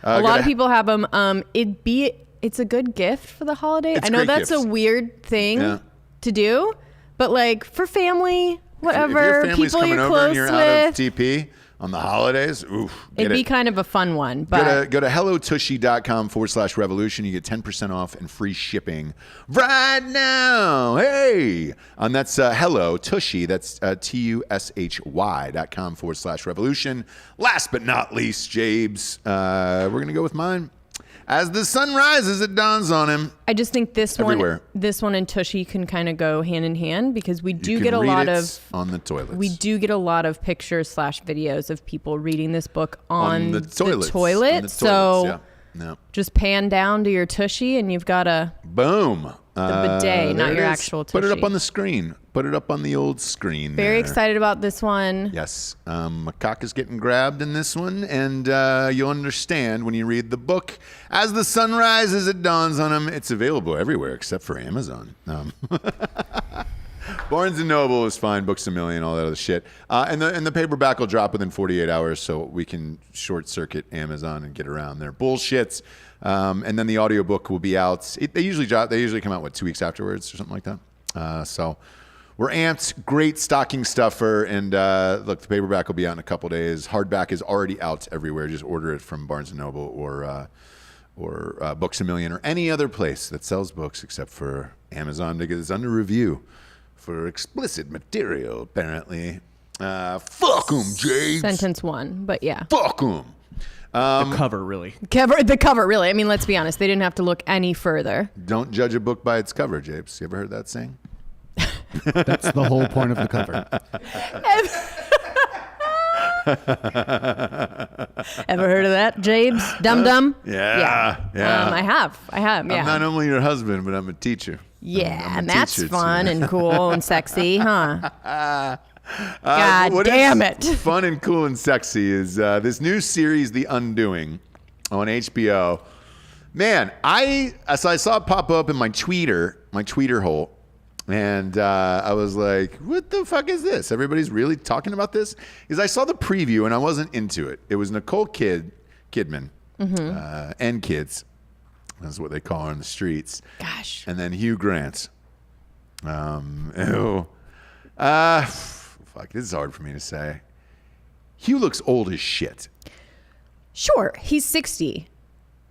A lot of people have them. It's a good gift for the holiday. I know that's a weird thing to do, but like for family, whatever. If your family's People coming you're over and you're close out of with. TP on the holidays, oof. It'd be kind of a fun one, but Go to hellotushy.com/revolution. You get 10% off and free shipping right now. Hey, and that's Hello Tushy. That's TUSHY.com/revolution. Last but not least, Jabes, we're gonna go with mine. As the sun rises, it dawns on him. I just think this Everywhere. one and Tushy can kind of go hand in hand because we do You get can a read lot it of on the toilets. we do get a lot of pictures / videos of people reading this book on the toilets. toilet. On the So toilets, yeah. No. just pan down to your Tushy and you've got a Boom. bidet, There not it your is. actual Put it up tushy. on the screen. Put it up on the old screen. very there. excited about this one. Yes. My cock is getting grabbed in this one, and you'll understand when you read the book. As the sun rises, it dawns on him. It's available everywhere except for Amazon. Barnes & Noble is fine, Books A Million, all that other shit. And the paperback will drop within 48 hours, so we can short-circuit Amazon and get around their bullshits. And then the audiobook will be out. They usually come out, 2 weeks afterwards or something like that. So we're amped. Great stocking stuffer. And look, the paperback will be out in a couple days. Hardback is already out everywhere. Just order it from Barnes & Noble or Books A Million or any other place that sells books except for Amazon because it's under review for explicit material, apparently. Fuck 'em, James. Sentence 1, but yeah. Fuck 'em. The cover, really. The cover, really. I mean, let's be honest. They didn't have to look any further. Don't judge a book by its cover, Japes. You ever heard that saying? That's the whole point of the cover. Ever heard of that, Jabes? Dum Dum? Yeah. I have. Yeah. I'm not only your husband, but I'm a teacher. Yeah, I'm a and that's teacher, fun too. and cool and sexy, huh? God what damn is it. Fun and cool and sexy is this new series, The Undoing, on HBO. Man, I saw it pop up in my tweeter hole, and I was like, what the fuck is this? Everybody's really talking about this? Because I saw the preview, and I wasn't into it. It was Nicole Kidman and kids. That's what they call her in the streets. Gosh. And then Hugh Grant. Fuck, this is hard for me to say. Hugh looks old as shit. Sure, he's 60.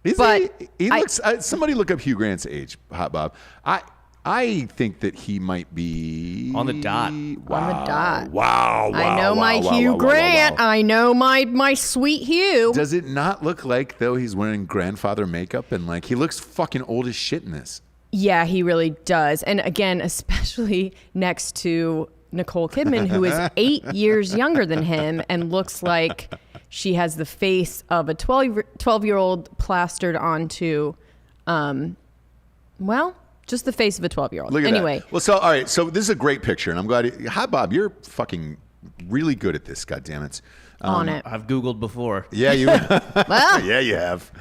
Is But he looks. Somebody look up Hugh Grant's age, Hot Bob. I think that he might be On the dot. Wow, On the dot. Wow! I know my Hugh Grant. I know my sweet Hugh. Does it not look like though he's wearing grandfather makeup and like he looks fucking old as shit in this? Yeah, he really does. And again, especially next to Nicole Kidman, who is 8 years younger than him and looks like she has the face of a 12-year-old plastered onto, just the face of a 12-year-old. Look at anyway. that. Well, so all right, so this is a great picture, and I'm glad. Hi, Bob. You're fucking really good at this. God damn it. On it. I've Googled before. Yeah, you. Well, Yeah, you have.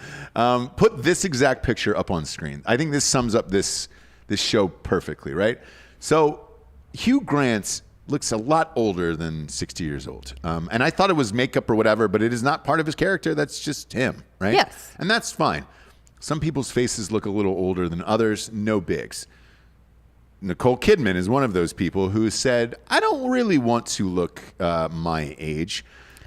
Put this exact picture up on screen. I think this sums up this show perfectly, right? So Hugh Grant looks a lot older than 60 years old. And I thought it was makeup or whatever, but it is not part of his character. That's just him, right? Yes. And that's fine. Some people's faces look a little older than others. No bigs. Nicole Kidman is one of those people who said, I don't really want to look my age.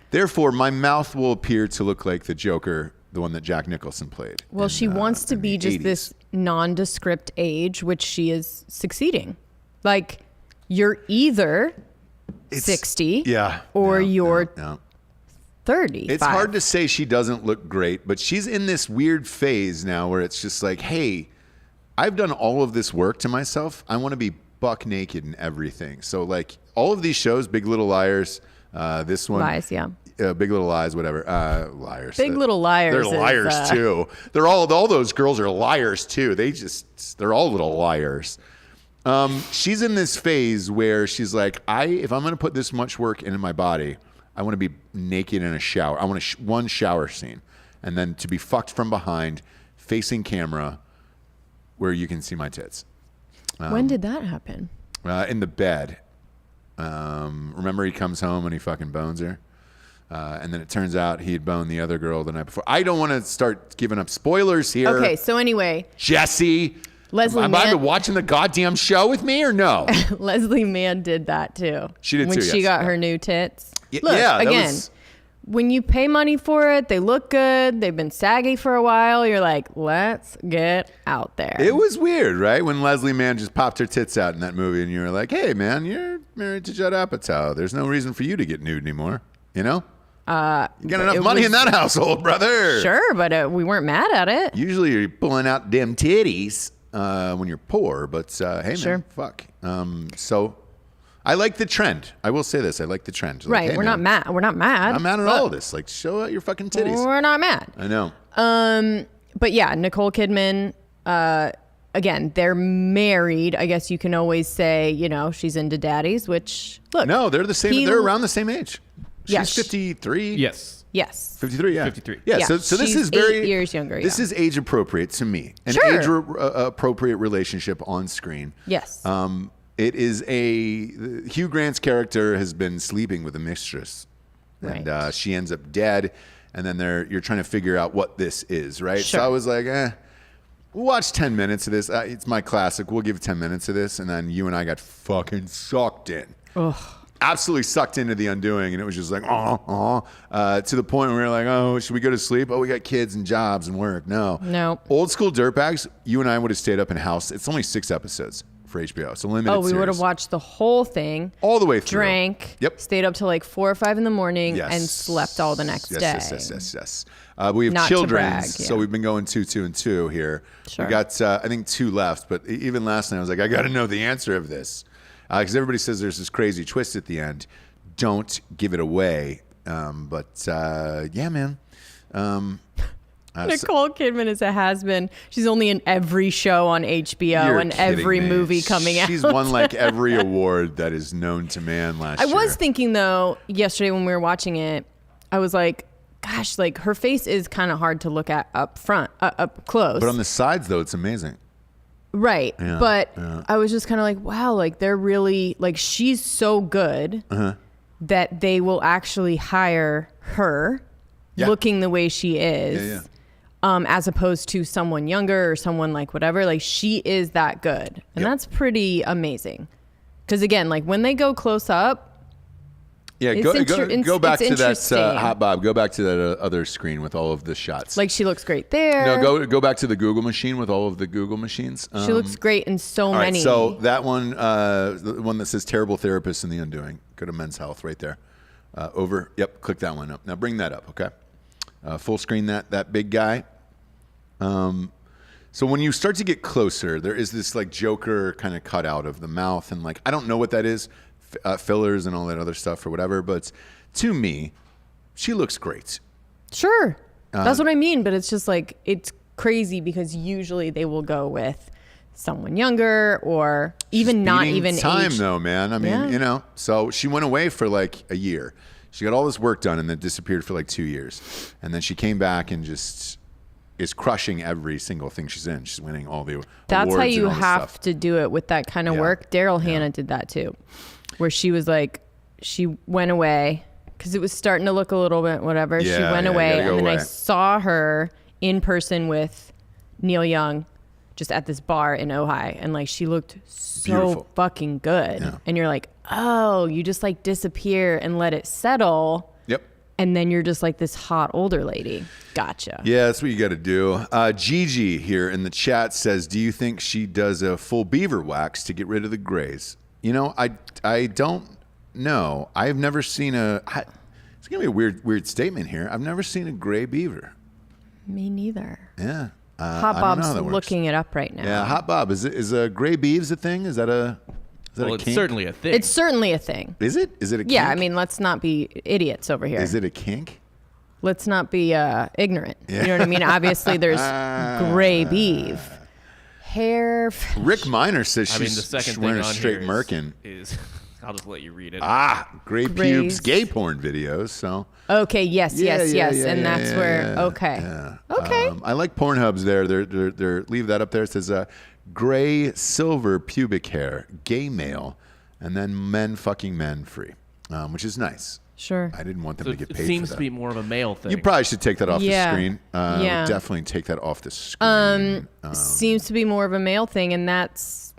Therefore, my mouth will appear to look like the Joker, the one that Jack Nicholson played. well, she wants to in be the just 80s. this nondescript age, which she is succeeding. Like, you're either 60 Yeah. or you're No. 30. It's hard to say she doesn't look great, but she's in this weird phase now where it's just like, hey, I've done all of this work to myself. I want to be buck naked in everything. So like all of these shows, Big Little Liars, this one, Lies, yeah. Big Little Lies, whatever, liars. Big Little Liars They're is, liars too. They're all those girls are liars too. They're all little liars. She's in this phase where she's like, if I'm going to put this much work into my body, I want to be naked in a shower. I want one shower scene, and then to be fucked from behind, facing camera, where you can see my tits. When did that happen? In the bed. Remember, he comes home and he fucking bones her, and then it turns out he had boned the other girl the night before. I don't want to start giving up spoilers here. Okay, so anyway, Jessie. Leslie Am I Mann, watching the goddamn show with me or no? Leslie Mann did that too. She did when too, she yes. got her new tits. Y- Look, yeah, that again, was- when you pay money for it, they look good. They've been saggy for a while. You're like, let's get out there. It was weird, right? When Leslie Mann just popped her tits out in that movie, and you were like, "Hey, man, you're married to Judd Apatow. There's no reason for you to get nude anymore." You know? You got enough money in that household, brother. Sure, but we weren't mad at it. Usually you're pulling out them titties when you're poor, but hey, Sure. man, fuck. So I like the trend. I will say this. I like the trend. Like, Right, hey, we're man, not mad. We're not mad. I'm mad at all of this. Like, show out your fucking titties. We're not mad. I know. But yeah, Nicole Kidman. Again, they're married. I guess you can always say, she's into daddies. Which look, No, they're the same. They're around the same age. She's Yeah, 53. Yes. yes, 53, yeah. 53. Yeah, Yeah, so this she's is very 8 years younger, This yeah. is age appropriate to me. An Sure. age appropriate relationship on screen. yes. It is Hugh Grant's character has been sleeping with a mistress, and Right. she ends up dead. And then you're trying to figure out what this is, right? Sure. So I was like, we'll watch 10 minutes of this. It's my classic. We'll give 10 minutes of this, and then you and I got fucking sucked in. Absolutely sucked into The Undoing, and it was just like, to the point where we were like, oh, should we go to sleep? Oh, we got kids and jobs and work. No. No. Old School Dirtbags, you and I would have stayed up in house. It's only 6 episodes for HBO. It's a limited Oh, we would have series. watched the whole thing. All the way through. Drank. Yep. Stayed up till like 4 or 5 in the morning Yes. and slept all the next yes, day. Yes. We have Not to children, brag, so yeah. we've been going 2 and 2 here. Sure. We got, I think, 2 left, but even last night I was like, I got to know the answer of this. Because everybody says there's this crazy twist at the end. Don't give it away. Yeah, man. Nicole Kidman is a has-been. She's only in every show on HBO You're and kidding every me. movie coming out. She's won like every award that is known to man last I year. was thinking though, yesterday when we were watching it, I was like, gosh, like her face is kind of hard to look at up front, up close. But on the sides, though, it's amazing. Right. Yeah, But yeah. I was just kind of like, wow, like they're really, like she's so good that they will actually hire her Yeah. looking the way she is. Yeah. As opposed to someone younger or someone like whatever. Like she is that good. And Yep. that's pretty amazing. Because again, like when they go close up, Yeah, It's go back it's to that interesting. Hot Bob. Go back to that other screen with all of the shots. like she looks great there. No, go back to the Google machine with all of the Google machines. She looks great in so all right, many. so that one, the one that says "Terrible Therapist in the Undoing." Go to Men's Health right there. Over. Yep. Click that one up. Now bring that up. Okay. Full screen that big guy. So when you start to get closer, there is this like Joker kind of cutout of the mouth, and like I don't know what that is, fillers and all that other stuff or whatever. But to me, she looks great. Sure. That's what I mean. But it's just like, it's crazy because usually they will go with someone younger or even not Beating even time age. though, man. I mean, Yeah. So she went away for like a year. She got all this work done and then disappeared for like 2 years, and then she came back and just is crushing every single thing she's in. She's winning all the That's awards how and you all this have stuff. to do it with that kind of Yeah. work. Daryl Hannah did that too, where she was like, she went away because it was starting to look a little bit whatever. She Yeah, went yeah, away, you gotta and go then I away. saw her in person with Neil Young, just at this bar in Ojai, and like she looked so Beautiful. fucking good. Yeah. And you're like, oh, you just like disappear and let it settle. Yep. And then you're just like this hot older lady. Gotcha. Yeah, that's what you got to do. Gigi here in the chat says, "Do you think she does a full beaver wax to get rid of the grays?" You know, I don't know. I've never seen it's gonna be a weird statement here. I've never seen a gray beaver. Me neither. Yeah. Hot I don't know Bob's how that works. looking it up right now. Yeah, Hot Bob. Is a gray beeves a thing? Is that a Well, a it's kink? certainly a thing. It's certainly a thing. Is it? Is it a kink? Yeah, I mean, let's not be idiots over here. Is it a kink? Let's not be ignorant. You know what I mean? Obviously, there's gray beef. Hair. Rick Miner says I mean, the she's second thing wearing a on straight here merkin. is I'll just let you read it. Gray Grays. pubes, gay porn videos. So Okay, yes. Yeah, And that's where, yeah. okay. Yeah. Okay. I like Pornhub's there. They're leave that up there. It says gray silver pubic hair, gay male, and then men fucking men free, which is nice. Sure. I didn't want them So to get it paid seems for to that. be more of a male thing. You probably should take that off the Yeah. screen. I Yeah. would definitely take that off the screen. Seems to be more of a male thing, and that's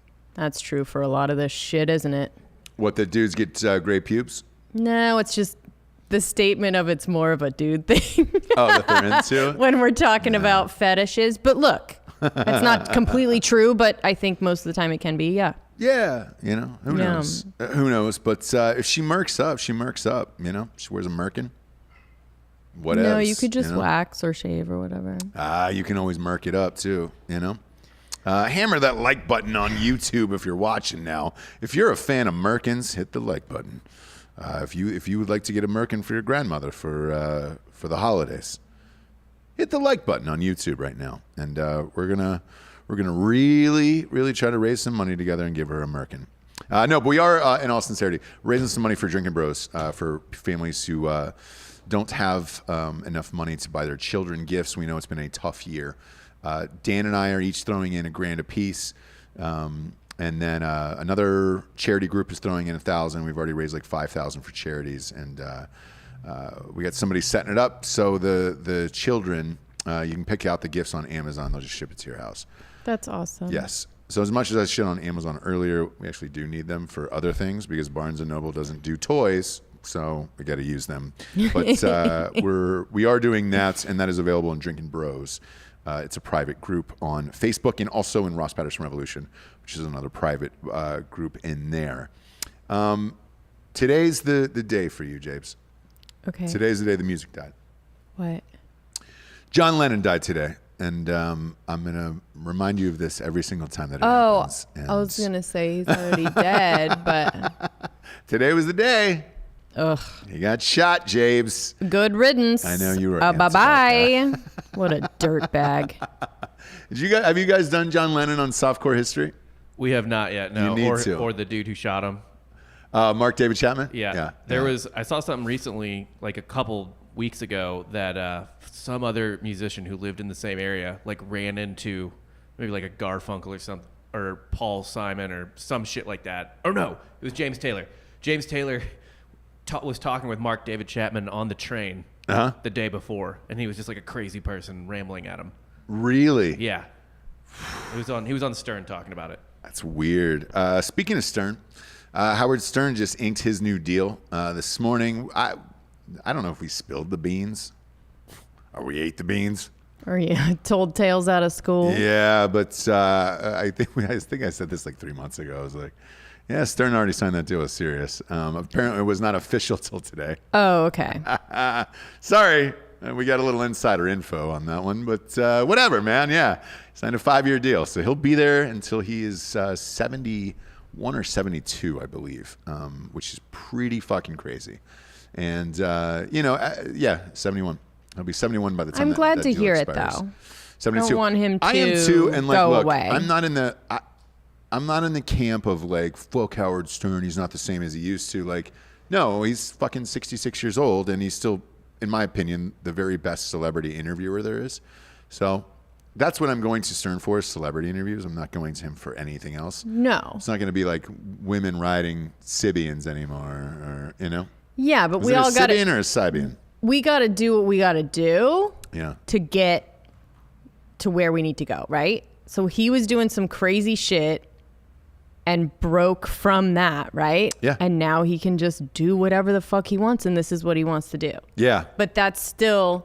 true for a lot of this shit, isn't it? What, the dudes get gray pubes? No, it's just the statement of it's more of a dude thing Oh, that they're into it? when we're talking about fetishes. But look, it's not completely true, but I think most of the time it can be, yeah. Yeah, you know, who Yeah. knows? Who knows? But if she murks up, she murks up, you know? She wears a merkin. Whatever. No, you could just wax or shave or whatever. You can always murk it up too, you know? Hammer that like button on YouTube if you're watching now. If you're a fan of merkins, hit the like button. If you would like to get a merkin for your grandmother for the holidays, hit the like button on YouTube right now. And we're gonna really try to raise some money together and give her a merkin. No, but we are, in all sincerity, raising some money for Drinkin Bros, for families who don't have enough money to buy their children gifts. We know it's been a tough year. Dan and I are each throwing in $1,000 apiece. And then another charity group is throwing in $1,000. We've already raised like $5,000 for charities. And we got somebody setting it up. So the children, you can pick out the gifts on Amazon. They'll just ship it to your house. That's awesome. Yes. So as much as I shit on Amazon earlier, we actually do need them for other things because Barnes & Noble doesn't do toys. So we got to use them. But we are doing that, and that is available in Drinkin Bros. It's a private group on Facebook and also in Ross Patterson Revolution, which is another private group in there. Today's the day for you, Jabes. Okay. Today's the day the music died. What? John Lennon died today. And I'm going to remind you of this every single time that it happens. I was going to say he's already dead, but... Today was the day. Ugh. He got shot, Jabes. Good riddance. I know you were against bye-bye. What a dirtbag. Have you guys done John Lennon on Softcore History? We have not yet, no. You need to. Or the dude who shot him. Mark David Chapman? Yeah. I saw something recently, like a couple weeks ago, that some other musician who lived in the same area like ran into maybe like a Garfunkel or something, or Paul Simon or some shit like that. Oh no, it was James Taylor. James Taylor was talking with Mark David Chapman on the train the day before, and he was just like a crazy person rambling at him. Really? Yeah. He was on Stern talking about it. That's weird. Speaking of Stern, Howard Stern just inked his new deal this morning. I don't know if we spilled the beans or we ate the beans. Or you told tales out of school. Yeah, but I think I said this like 3 months ago. I was like, yeah, Stern already signed that deal with Sirius. Apparently it was not official till today. Oh, okay. Sorry. We got a little insider info on that one, but whatever, man. Yeah, signed a 5-year deal. So he'll be there until he is 71 or 72, I believe, which is pretty fucking crazy. And, 71. He'll be 71 by the time I'm glad that to deal hear expires. it, though. 72. I don't want him I am to too, and like, go look, away. I'm not in the camp of like, fuck Howard Stern, he's not the same as he used to. Like, no, he's fucking 66 years old, and he's still, in my opinion, the very best celebrity interviewer there is. So that's what I'm going to Stern for, is celebrity interviews. I'm not going to him for anything else. No. It's not going to be like women riding Sibians anymore, or, you know? Yeah, but Is we it all a got Sibian to... or a Sibian? We got to do what we got to do Yeah. to get to where we need to go, right? So he was doing some crazy shit and broke from that, right? Yeah. And now he can just do whatever the fuck he wants, and this is what he wants to do. Yeah. But that's still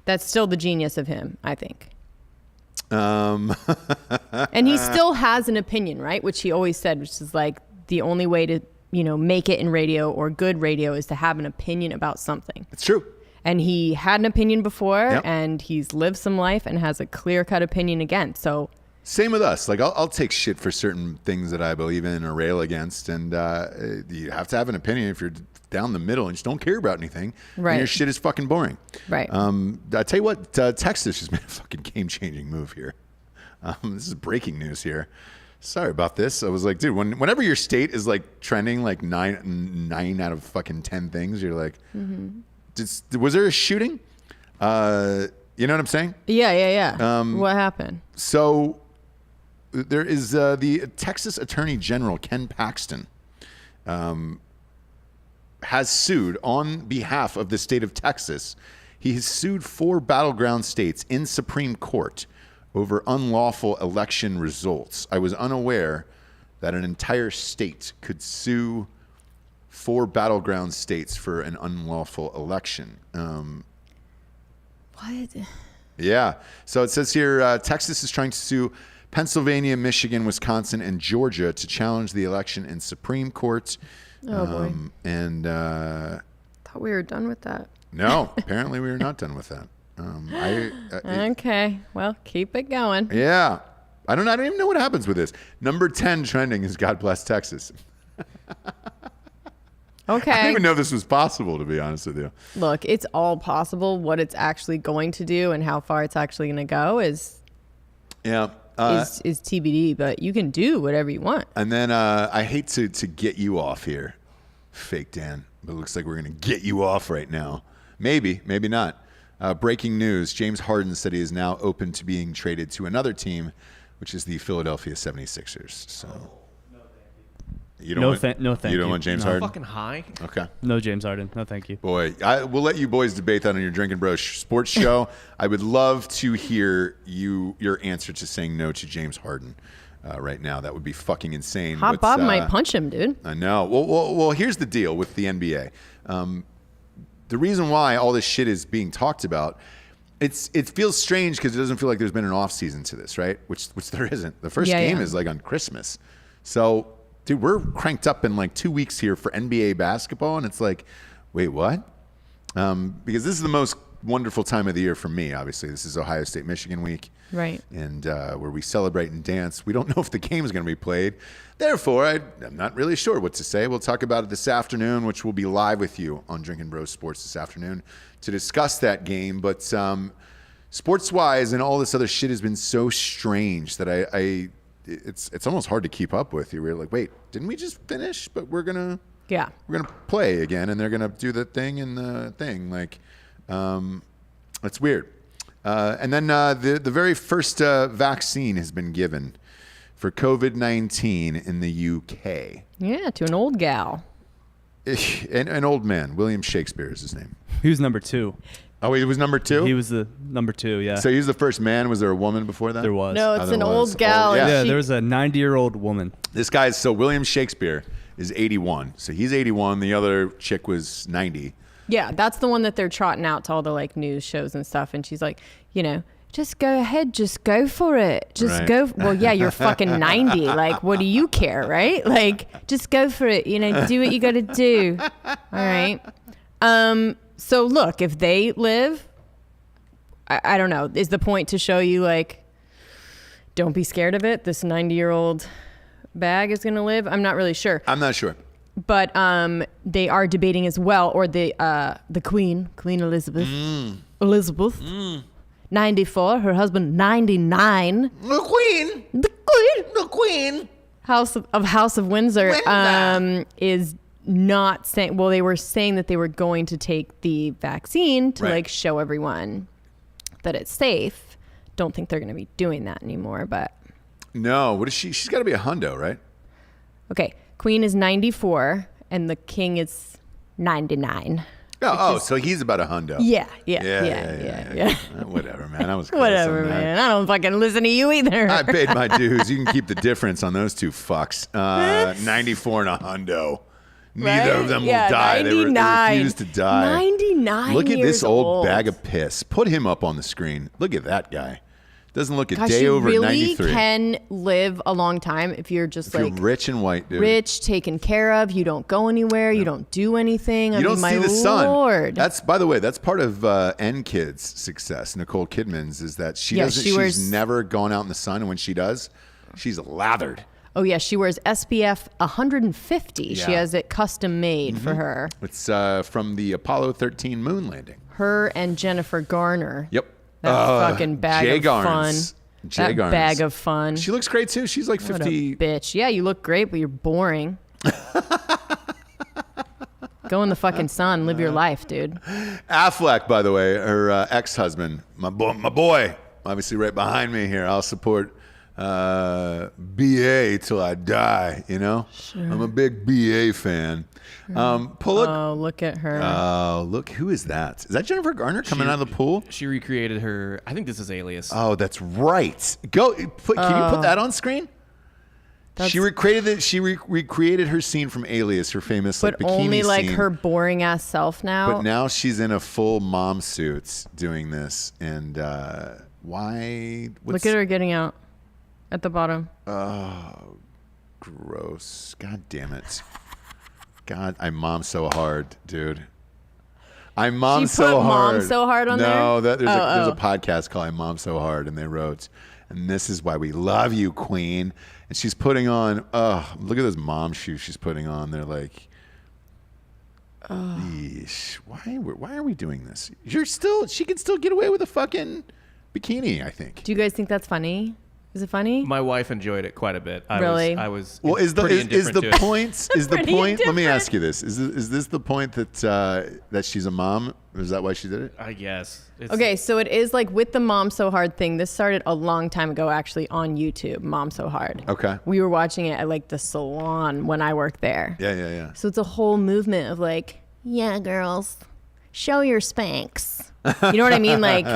the genius of him, I think. And he still has an opinion, right? Which he always said, which is like the only way to, make it in radio or good radio is to have an opinion about something. It's true. And he had an opinion before, Yep. and he's lived some life and has a clear-cut opinion again. So Same with us. Like, I'll take shit for certain things that I believe in or rail against, and you have to have an opinion if you're down the middle and just don't care about anything. Right. And your shit is fucking boring. Right. I tell you what, Texas has been a fucking game-changing move here. This is breaking news here. Sorry about this. I was like, dude, whenever your state is like trending like nine out of fucking 10 things, you're like, was there a shooting? You know what I'm saying? yeah. What happened? So there is the Texas Attorney General, Ken Paxton, has sued on behalf of the state of Texas. He has sued 4 battleground states in Supreme Court over unlawful election results. I was unaware that an entire state could sue 4 battleground states for an unlawful election. What? Yeah. So it says here, Texas is trying to sue Pennsylvania, Michigan, Wisconsin, and Georgia to challenge the election in Supreme Court. Oh, boy. And Thought we were done with that. no, apparently we are not done with that. Okay. Well, keep it going. Yeah. I don't even know what happens with this. Number 10 trending is God Bless Texas. Okay. I didn't even know this was possible, to be honest with you. Look, it's all possible. What it's actually going to do and how far it's actually going to go is TBD, but you can do whatever you want. And then I hate to get you off here, fake Dan, but it looks like we're going to get you off right now. Maybe, maybe not. Breaking news, James Harden said he is now open to being traded to another team, which is the Philadelphia 76ers. So, you don't want you. Don't want James Harden? Fucking high. Okay. No James Harden. No, thank you. Boy, we'll let you boys debate that on your Drinkin Bros sports show. I would love to hear your answer to saying no to James Harden right now. That would be fucking insane. Hot Bob might punch him, dude. I know. Well, here's the deal with the NBA. The reason why all this shit is being talked about, it feels strange because it doesn't feel like there's been an off season to this, right? Which there isn't. The first game is like on Christmas. So, dude, we're cranked up in like 2 weeks here for NBA basketball, and it's like, wait, what? Because this is the most wonderful time of the year for me, obviously. This is Ohio State, Michigan week. Right. And where we celebrate and dance. We don't know if the game is going to be played. Therefore, I'm not really sure what to say. We'll talk about it this afternoon, which will be live with you on Drinkin Bros Sports this afternoon to discuss that game. But sports-wise and all this other shit has been so strange that it's almost hard to keep up with. You're like, wait, didn't we just finish? But we're gonna play again, and they're gonna do the thing and the thing. Like, it's weird. And then the very first vaccine has been given for COVID-19 in the UK. Yeah, to an old gal. An old man. William Shakespeare is his name. He was number 2. Oh, he was number 2? He was the number 2, yeah. So he was the first man. Was there a woman before that? There was. No, it's an old gal. Yeah. Yeah, there was a 90-year-old woman. This guy's, so William Shakespeare is 81. So he's 81. The other chick was 90. Yeah, that's the one that they're trotting out to all the like news shows and stuff. And she's like, just go ahead, just go for it. Just go. Well, yeah, you're fucking 90. Like, what do you care, right? Like, just go for it. Do what you got to do. All right. So look, if they live, I don't know, is the point to show you like, don't be scared of it. This 90-year-old bag is going to live. I'm not really sure. I'm not sure. But they are debating as well, or the Queen Elizabeth. Elizabeth. 94, her husband 99. The Queen. House of Windsor is not saying, well, they were saying that they were going to take the vaccine to like show everyone that it's safe. Don't think they're going to be doing that anymore, but. No, what is she? She's got to be a hundo, right? Okay, Queen is 94 and the King is 99. So he's about a hundo. Yeah. Whatever, man. I was close Whatever, on that. man. I don't fucking listen to you either. I paid my dues. You can keep the difference on those two fucks. 94 and a hundo. Neither of them will die. 99. They refuse to die. 99 Look at years this old bag of piss. Put him up on the screen. Look at that guy. Doesn't look a day over 93. You really can live a long time if you're just You're rich and white, dude. Rich, taken care of. You don't go anywhere. You don't do anything. You don't see the sun. Lord. That's, by the way, that's part of N-Kid's success. Nicole Kidman's is that she's never gone out in the sun, and when she does, she's lathered. Oh yeah, she wears SPF 150. Yeah. She has it custom made for her. It's from the Apollo 13 moon landing. Her and Jennifer Garner. Yep. That fucking bag Jay of Garnes. fun. Jay That Garnes. bag of fun. She looks great too. She's like What 50. a bitch. Yeah, you look great, but you're boring. Go in the fucking sun. Live your life, dude. Affleck, by the way, her ex-husband, my boy, obviously right behind me here. I'll support BA till I die, you know? Sure. I'm a big BA fan. Pull up. Oh, look at her. Oh, look. Who is that? Is that Jennifer Garner coming out of the pool? She recreated her. I think this is Alias. Oh, that's right. Can you put that on screen? She recreated her scene from Alias, her famous but bikini only like scene. her boring ass self now. But now she's in a full mom suit doing this, and why? Look at her getting out at the bottom. Oh, gross! God damn it! God, I mom so hard, dude. I mom so hard. Mom so hard on there? No, there's a podcast called I Mom So Hard, and they wrote, and this is why we love you, Queen. And she's putting on, look at those mom shoes she's putting on. They're like, yeesh, why are we doing this? She can still get away with a fucking bikini, I think. Do you guys think that's funny? Is it funny? My wife enjoyed it quite a bit. Really? I was Well, is the point? Let me ask you this: Is this the point that she's a mom? Is that why she did it? I guess. Okay, so it is like with the Mom So Hard thing. This started a long time ago, actually, on YouTube. Mom So Hard. Okay. We were watching it at like the salon when I worked there. Yeah. So it's a whole movement of like, yeah, girls, show your Spanx. You know what I mean? Like,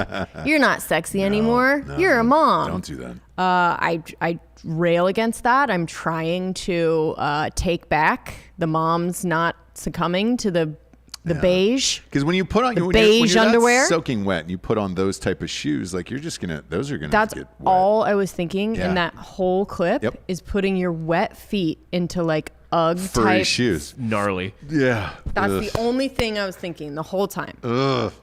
you're not sexy anymore. No, you're a mom. Don't do that. I rail against that. I'm trying to take back the moms not succumbing to the beige. Because when you put on when beige you're underwear, soaking wet, and you put on those type of shoes, like those are gonna. That's get wet. all I was thinking in that whole clip. Yep. Is putting your wet feet into like UGG furry type shoes. gnarly. Yeah. That's the only thing I was thinking the whole time. Ugh.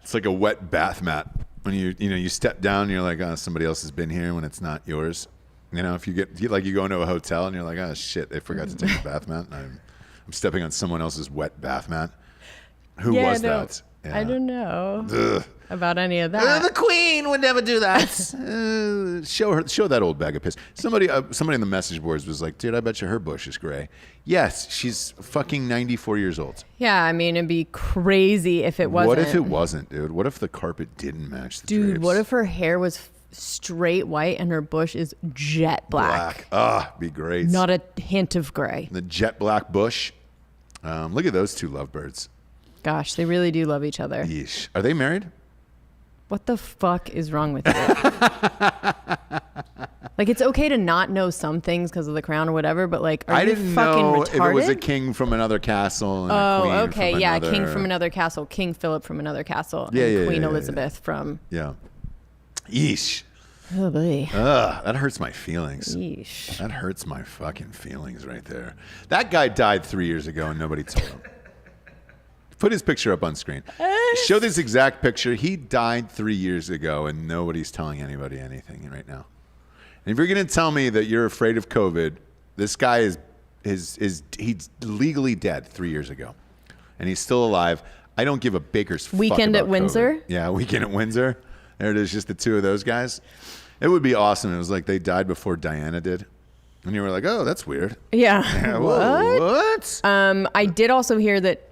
It's like a wet bath mat. When you step down and you're like, oh, somebody else has been here when it's not yours. You know, if you go into a hotel and you're like, oh shit, they forgot to take the bath mat. And I'm stepping on someone else's wet bath mat. Who was that? Yeah. I don't know about any of that. The Queen would never do that. Show that old bag of piss. Somebody in the message boards was like, dude, I bet you her bush is gray. Yes, she's fucking 94 years old. Yeah, I mean, it'd be crazy if it wasn't. What if it wasn't, dude? What if the carpet didn't match the drapes? What if her hair was straight white and her bush is jet black? Be great. Not a hint of gray. The jet black bush. Look at those two lovebirds. Gosh, they really do love each other. Yeesh. Are they married? What the fuck is wrong with you? Like, it's okay to not know some things because of the crown or whatever, but like, are you fucking retarded? If it was a king from another castle and a queen okay, from yeah, another... king from another castle, King Philip from another castle, Yeah, and yeah, Queen yeah, Elizabeth from... Yeah. Yeesh. Oh, boy. That hurts my feelings. Yeesh. That hurts my fucking feelings right there. That guy died 3 years ago and nobody told him. Put his picture up on screen. Show this exact picture. He died 3 years ago and nobody's telling anybody anything right now. And if you're going to tell me that you're afraid of COVID, this guy he's legally dead 3 years ago. And he's still alive. I don't give a baker's fuck Weekend about at Windsor? COVID. Yeah, Weekend at Windsor. There it is, just the two of those guys. It would be awesome. It was like they died before Diana did. And you were like, oh, that's weird. Yeah. What? I did also hear that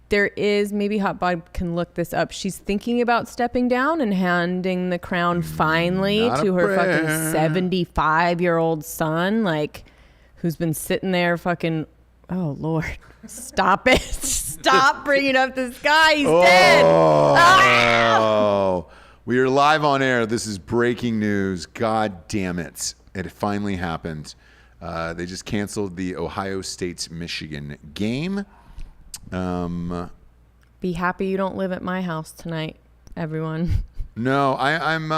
there is, maybe Hot Bod can look this up. She's thinking about stepping down and handing the crown finally Not to a her prayer. fucking 75-year-old son, like, who's been sitting there fucking, oh, Lord. Stop it. Stop bringing up this guy. He's dead. Oh. We are live on air. This is breaking news. God damn it. It finally happened. They just canceled the Ohio State-Michigan game. Be happy you don't live at my house tonight, everyone. No, I'm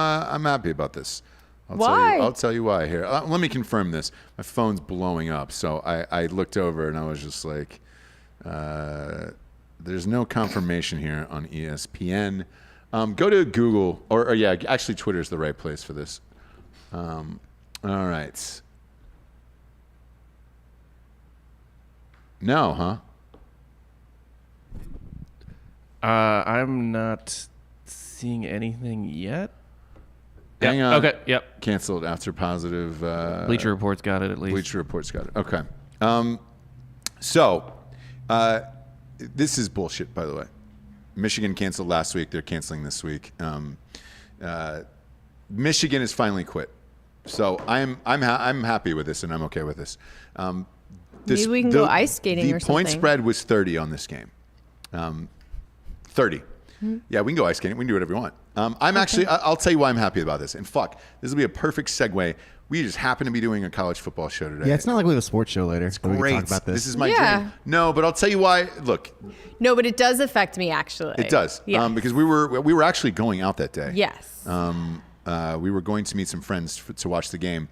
happy about this. Why? I'll tell you why here. Let me confirm this. My phone's blowing up, so I looked over and I was just like, there's no confirmation here on ESPN. Go to Google or yeah, actually Twitter's the right place for this. All right. No, huh? I'm not seeing anything yet. Hang on. Okay. Yep. Canceled after positive. Bleacher Report's got it at least. Bleacher Report's got it. Okay. So this is bullshit, by the way. Michigan canceled last week. They're canceling this week. Michigan has finally quit. So I'm happy with this, and I'm okay with this. Maybe we can go ice skating or The point something. spread was 30 on this game. 30. Yeah, we can go ice skating. We can do whatever we want. I'll tell you why I'm happy about this. And fuck, this will be a perfect segue. We just happen to be doing a college football show today. Yeah, it's not like we have a sports show later. It's great. We can talk about this. This is my Yeah. dream. No, but I'll tell you why. Look, No, but it does affect me actually. it does. Yeah. Because we were actually going out that day. Yes. We were going to meet some friends to watch the game.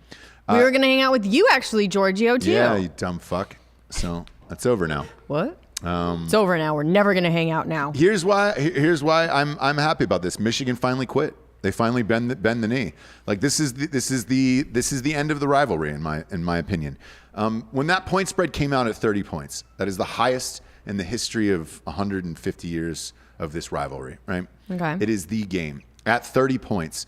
We were gonna hang out with you actually, Giorgio, too. Yeah, you dumb fuck. So that's over now. What? It's over now. We're never gonna hang out now. Here's why I'm happy about this. Michigan finally quit. They finally bend the knee. Like this is the end of the rivalry in my opinion. When that point spread came out at 30 points, that is the highest in the history of 150 years of this rivalry. Right? Okay. It is the game at 30 points.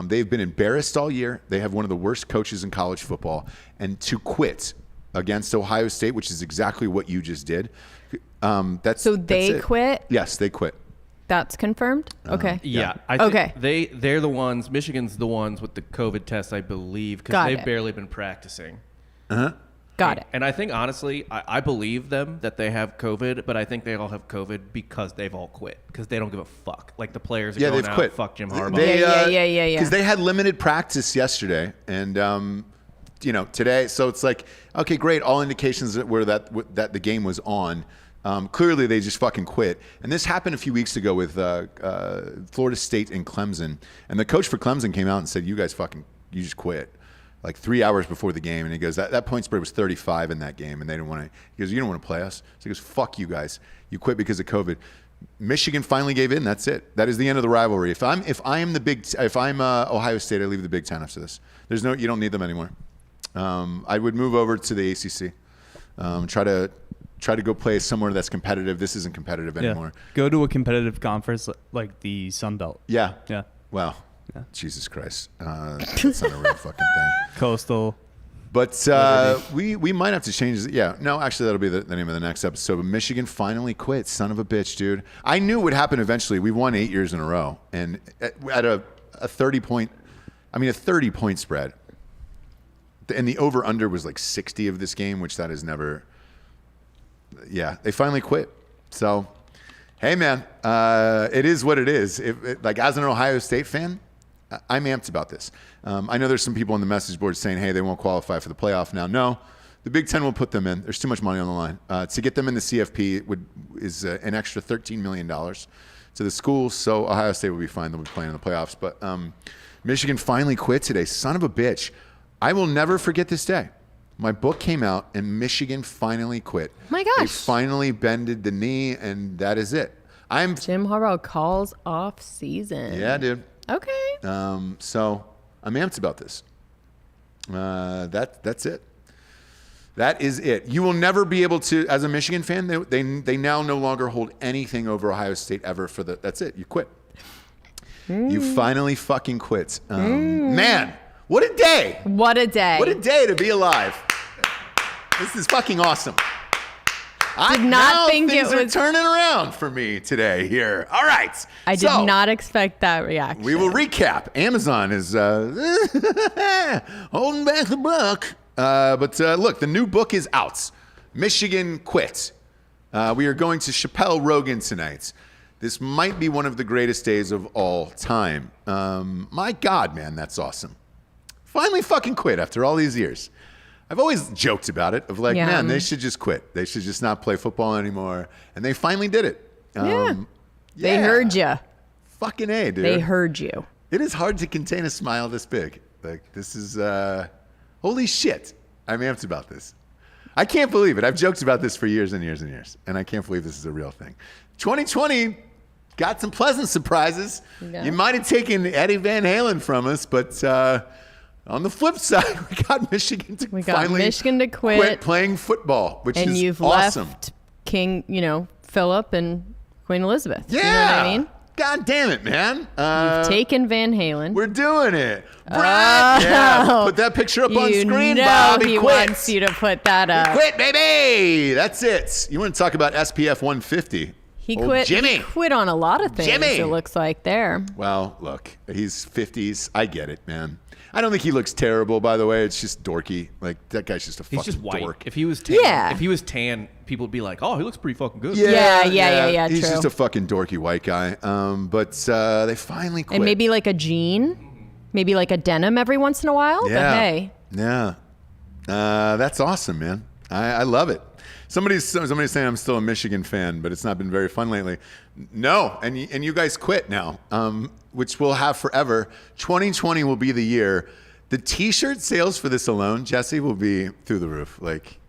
They've been embarrassed all year. They have one of the worst coaches in college football, and to quit against Ohio State, which is exactly what you just did. So that's they it. quit? Yes, they quit. That's confirmed? Okay. Yeah. I think Okay. they're the ones. Michigan's the ones with the COVID test, I believe, because Got they've it. barely been practicing. Got it. And I think honestly, I believe them that they have COVID, but I think they all have COVID because they've all quit because they don't give a fuck. Like the players are going they've out, quit. fuck Jim Harbaugh. Yeah. Because they had limited practice yesterday, and today. So it's like, okay, great. All indications were that the game was on. Clearly, they just fucking quit. And this happened a few weeks ago with Florida State and Clemson. And the coach for Clemson came out and said, you just quit. Like 3 hours before the game. And he goes, that point spread was 35 in that game. And they didn't want to, he goes, you don't want to play us. So he goes, fuck you guys. You quit because of COVID. Michigan finally gave in. That's it. That is the end of the rivalry. If I'm Ohio State, I leave the Big Ten after this. You don't need them anymore. I would move over to the ACC. Try to go play somewhere that's competitive. This isn't competitive anymore. Go to a competitive conference like the Sun Belt. Yeah. Yeah. Wow. Yeah. Jesus Christ. That's not a real fucking thing. Coastal. But we might have to change it. Yeah. No, actually, that'll be the name of the next episode. But Michigan finally quit. Son of a bitch, dude. I knew it would happen eventually. We won 8 years in a row. And at a 30-point spread. And the over-under was like 60 of this game, which that is never... Yeah, they finally quit. So, hey, man, it is what it is. As an Ohio State fan, I'm amped about this. I know there's some people on the message board saying, hey, they won't qualify for the playoff now. No, the Big Ten will put them in. There's too much money on the line. To get them in the CFP is an extra $13 million to the schools, so Ohio State will be fine. They'll be playing in the playoffs. But Michigan finally quit today. Son of a bitch. I will never forget this day. My book came out, and Michigan finally quit. My gosh. They finally bended the knee, and that is it. Jim Harbaugh calls off season. Yeah, dude. Okay. So I'm amped about this. That's it. That is it. You will never be able to, as a Michigan fan, they now no longer hold anything over Ohio State ever that's it. You quit. You finally fucking quit. Man, what a day. What a day. What a day to be alive. This is fucking awesome. Did not think things it are was turning around for me today here. All right. I did not expect that reaction. We will recap. Amazon is holding back the buck. But look, the new book is out. Michigan Quit. We are going to Chappelle Rogan tonight. This might be one of the greatest days of all time. My God, man, that's awesome. Finally fucking quit after all these years. I've always joked about it, of like, man, they should just quit. They should just not play football anymore. And they finally did it. They heard you. Fucking A, dude. They heard you. It is hard to contain a smile this big. Like, this is, holy shit. I'm amped about this. I can't believe it. I've joked about this for years and years and years. And I can't believe this is a real thing. 2020 got some pleasant surprises. Yeah. You might have taken Eddie Van Halen from us, but on the flip side, we got Michigan to quit playing football, which and is you've awesome. left King, Philip and Queen Elizabeth. Yeah. You know what I mean? God damn it, man. You've taken Van Halen. We're doing it. Brad, yeah. Put that picture up on screen, Bob. He wants you to put that up. Quit, baby. That's it. You want to talk about SPF 150? He Old quit. Jimmy. He quit on a lot of things. Jimmy. It looks like there. Well, look, he's 50s. I get it, man. I don't think he looks terrible, by the way. It's just dorky. Like, that guy's just a He's fucking just white. dork. If he was tan, Yeah. if he was tan, people would be like, "Oh, he looks pretty fucking good." Yeah, He's true. just a fucking dorky white guy. But they finally quit. And maybe like a jean, maybe like a denim every once in a while. Yeah. But hey, Yeah. That's awesome, man. I love it. Somebody's saying I'm still a Michigan fan, but it's not been very fun lately. No, and you guys quit now, which we'll have forever. 2020 will be the year. The T-shirt sales for this alone, Jessie, will be through the roof. Like,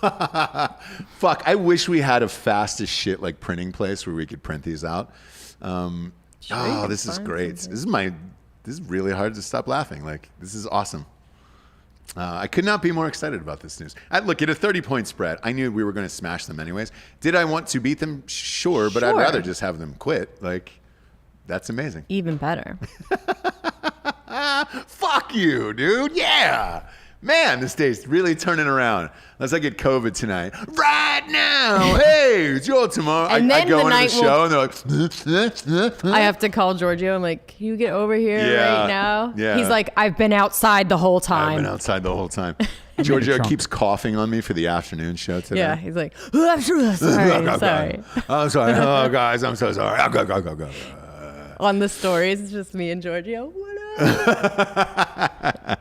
fuck. I wish we had a fast as shit like printing place where we could print these out. Sure, you can This is find great. something. This is really hard to stop laughing. Like, this is awesome. I could not be more excited about this news. Look, at a 30-point spread, I knew we were going to smash them anyways. Did I want to beat them? Sure, but I'd Sure. rather just have them quit. Like, that's amazing. even better. Fuck you, dude. Yeah. Man, this day's really turning around. Unless I get COVID tonight. Right now. Hey, it's your tomorrow. And I then go the into night the show and they're like, I have to call Giorgio. I'm like, can you get over here Yeah, right now? yeah. He's like, I've been outside the whole I've time. been outside the whole time. Giorgio Trump. keeps coughing on me for the afternoon show today. Yeah, he's like, sorry, sorry. I'm sorry. Oh, guys, I'm so sorry. Go. On the stories, it's just me and Giorgio. What up?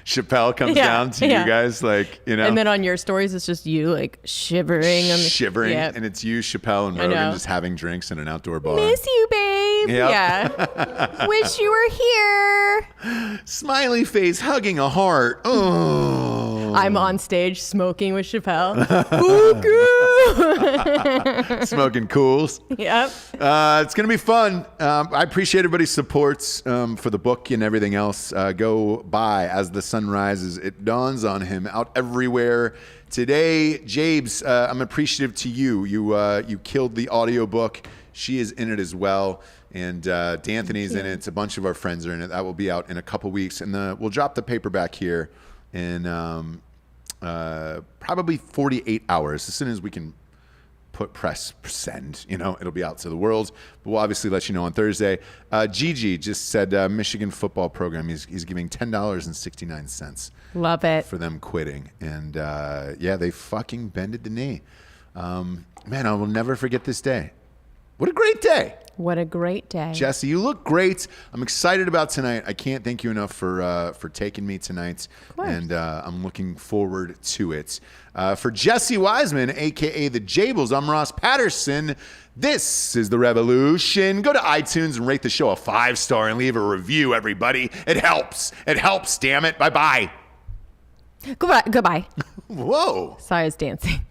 Chappelle comes Yeah, down to yeah. you guys, like, you know, And then on your stories, it's just you like shivering. shivering, Yeah. and it's you, Chappelle, and I Rogan know. just having drinks in an outdoor bar. Miss you, babe. Yep. Yeah. Wish you were here. Smiley face hugging a heart. Oh. I'm on stage smoking with Chappelle. Ooh, Smoking cools. Yep. It's going to be fun. I appreciate everybody's supports for the book and everything else. Go buy As the Sun Rises. It dawns on him, out everywhere today. Jabes, I'm appreciative to you. You killed the audiobook. She is in it as well. And D'Anthony's in it. A bunch of our friends are in it. That will be out in a couple weeks. And we'll drop the paperback here in probably 48 hours, as soon as we can put press send, it'll be out to the world. But we'll obviously let you know on Thursday. Gigi just said Michigan football program, he's giving $10.69 Love it. for them quitting. And they fucking bended the knee. Man, I will never forget this day. What a great day. What a great day. Jessie, you look great. I'm excited about tonight. I can't thank you enough for taking me tonight, and I'm looking forward to it. For Jessie Wiseman, a.k.a. The Jables, I'm Ross Patterson. This is The Revolution. Go to iTunes and rate the show a 5-star and leave a review, everybody. It helps. It helps, damn it. Bye-bye. Goodbye. Whoa. Sorry, I was dancing.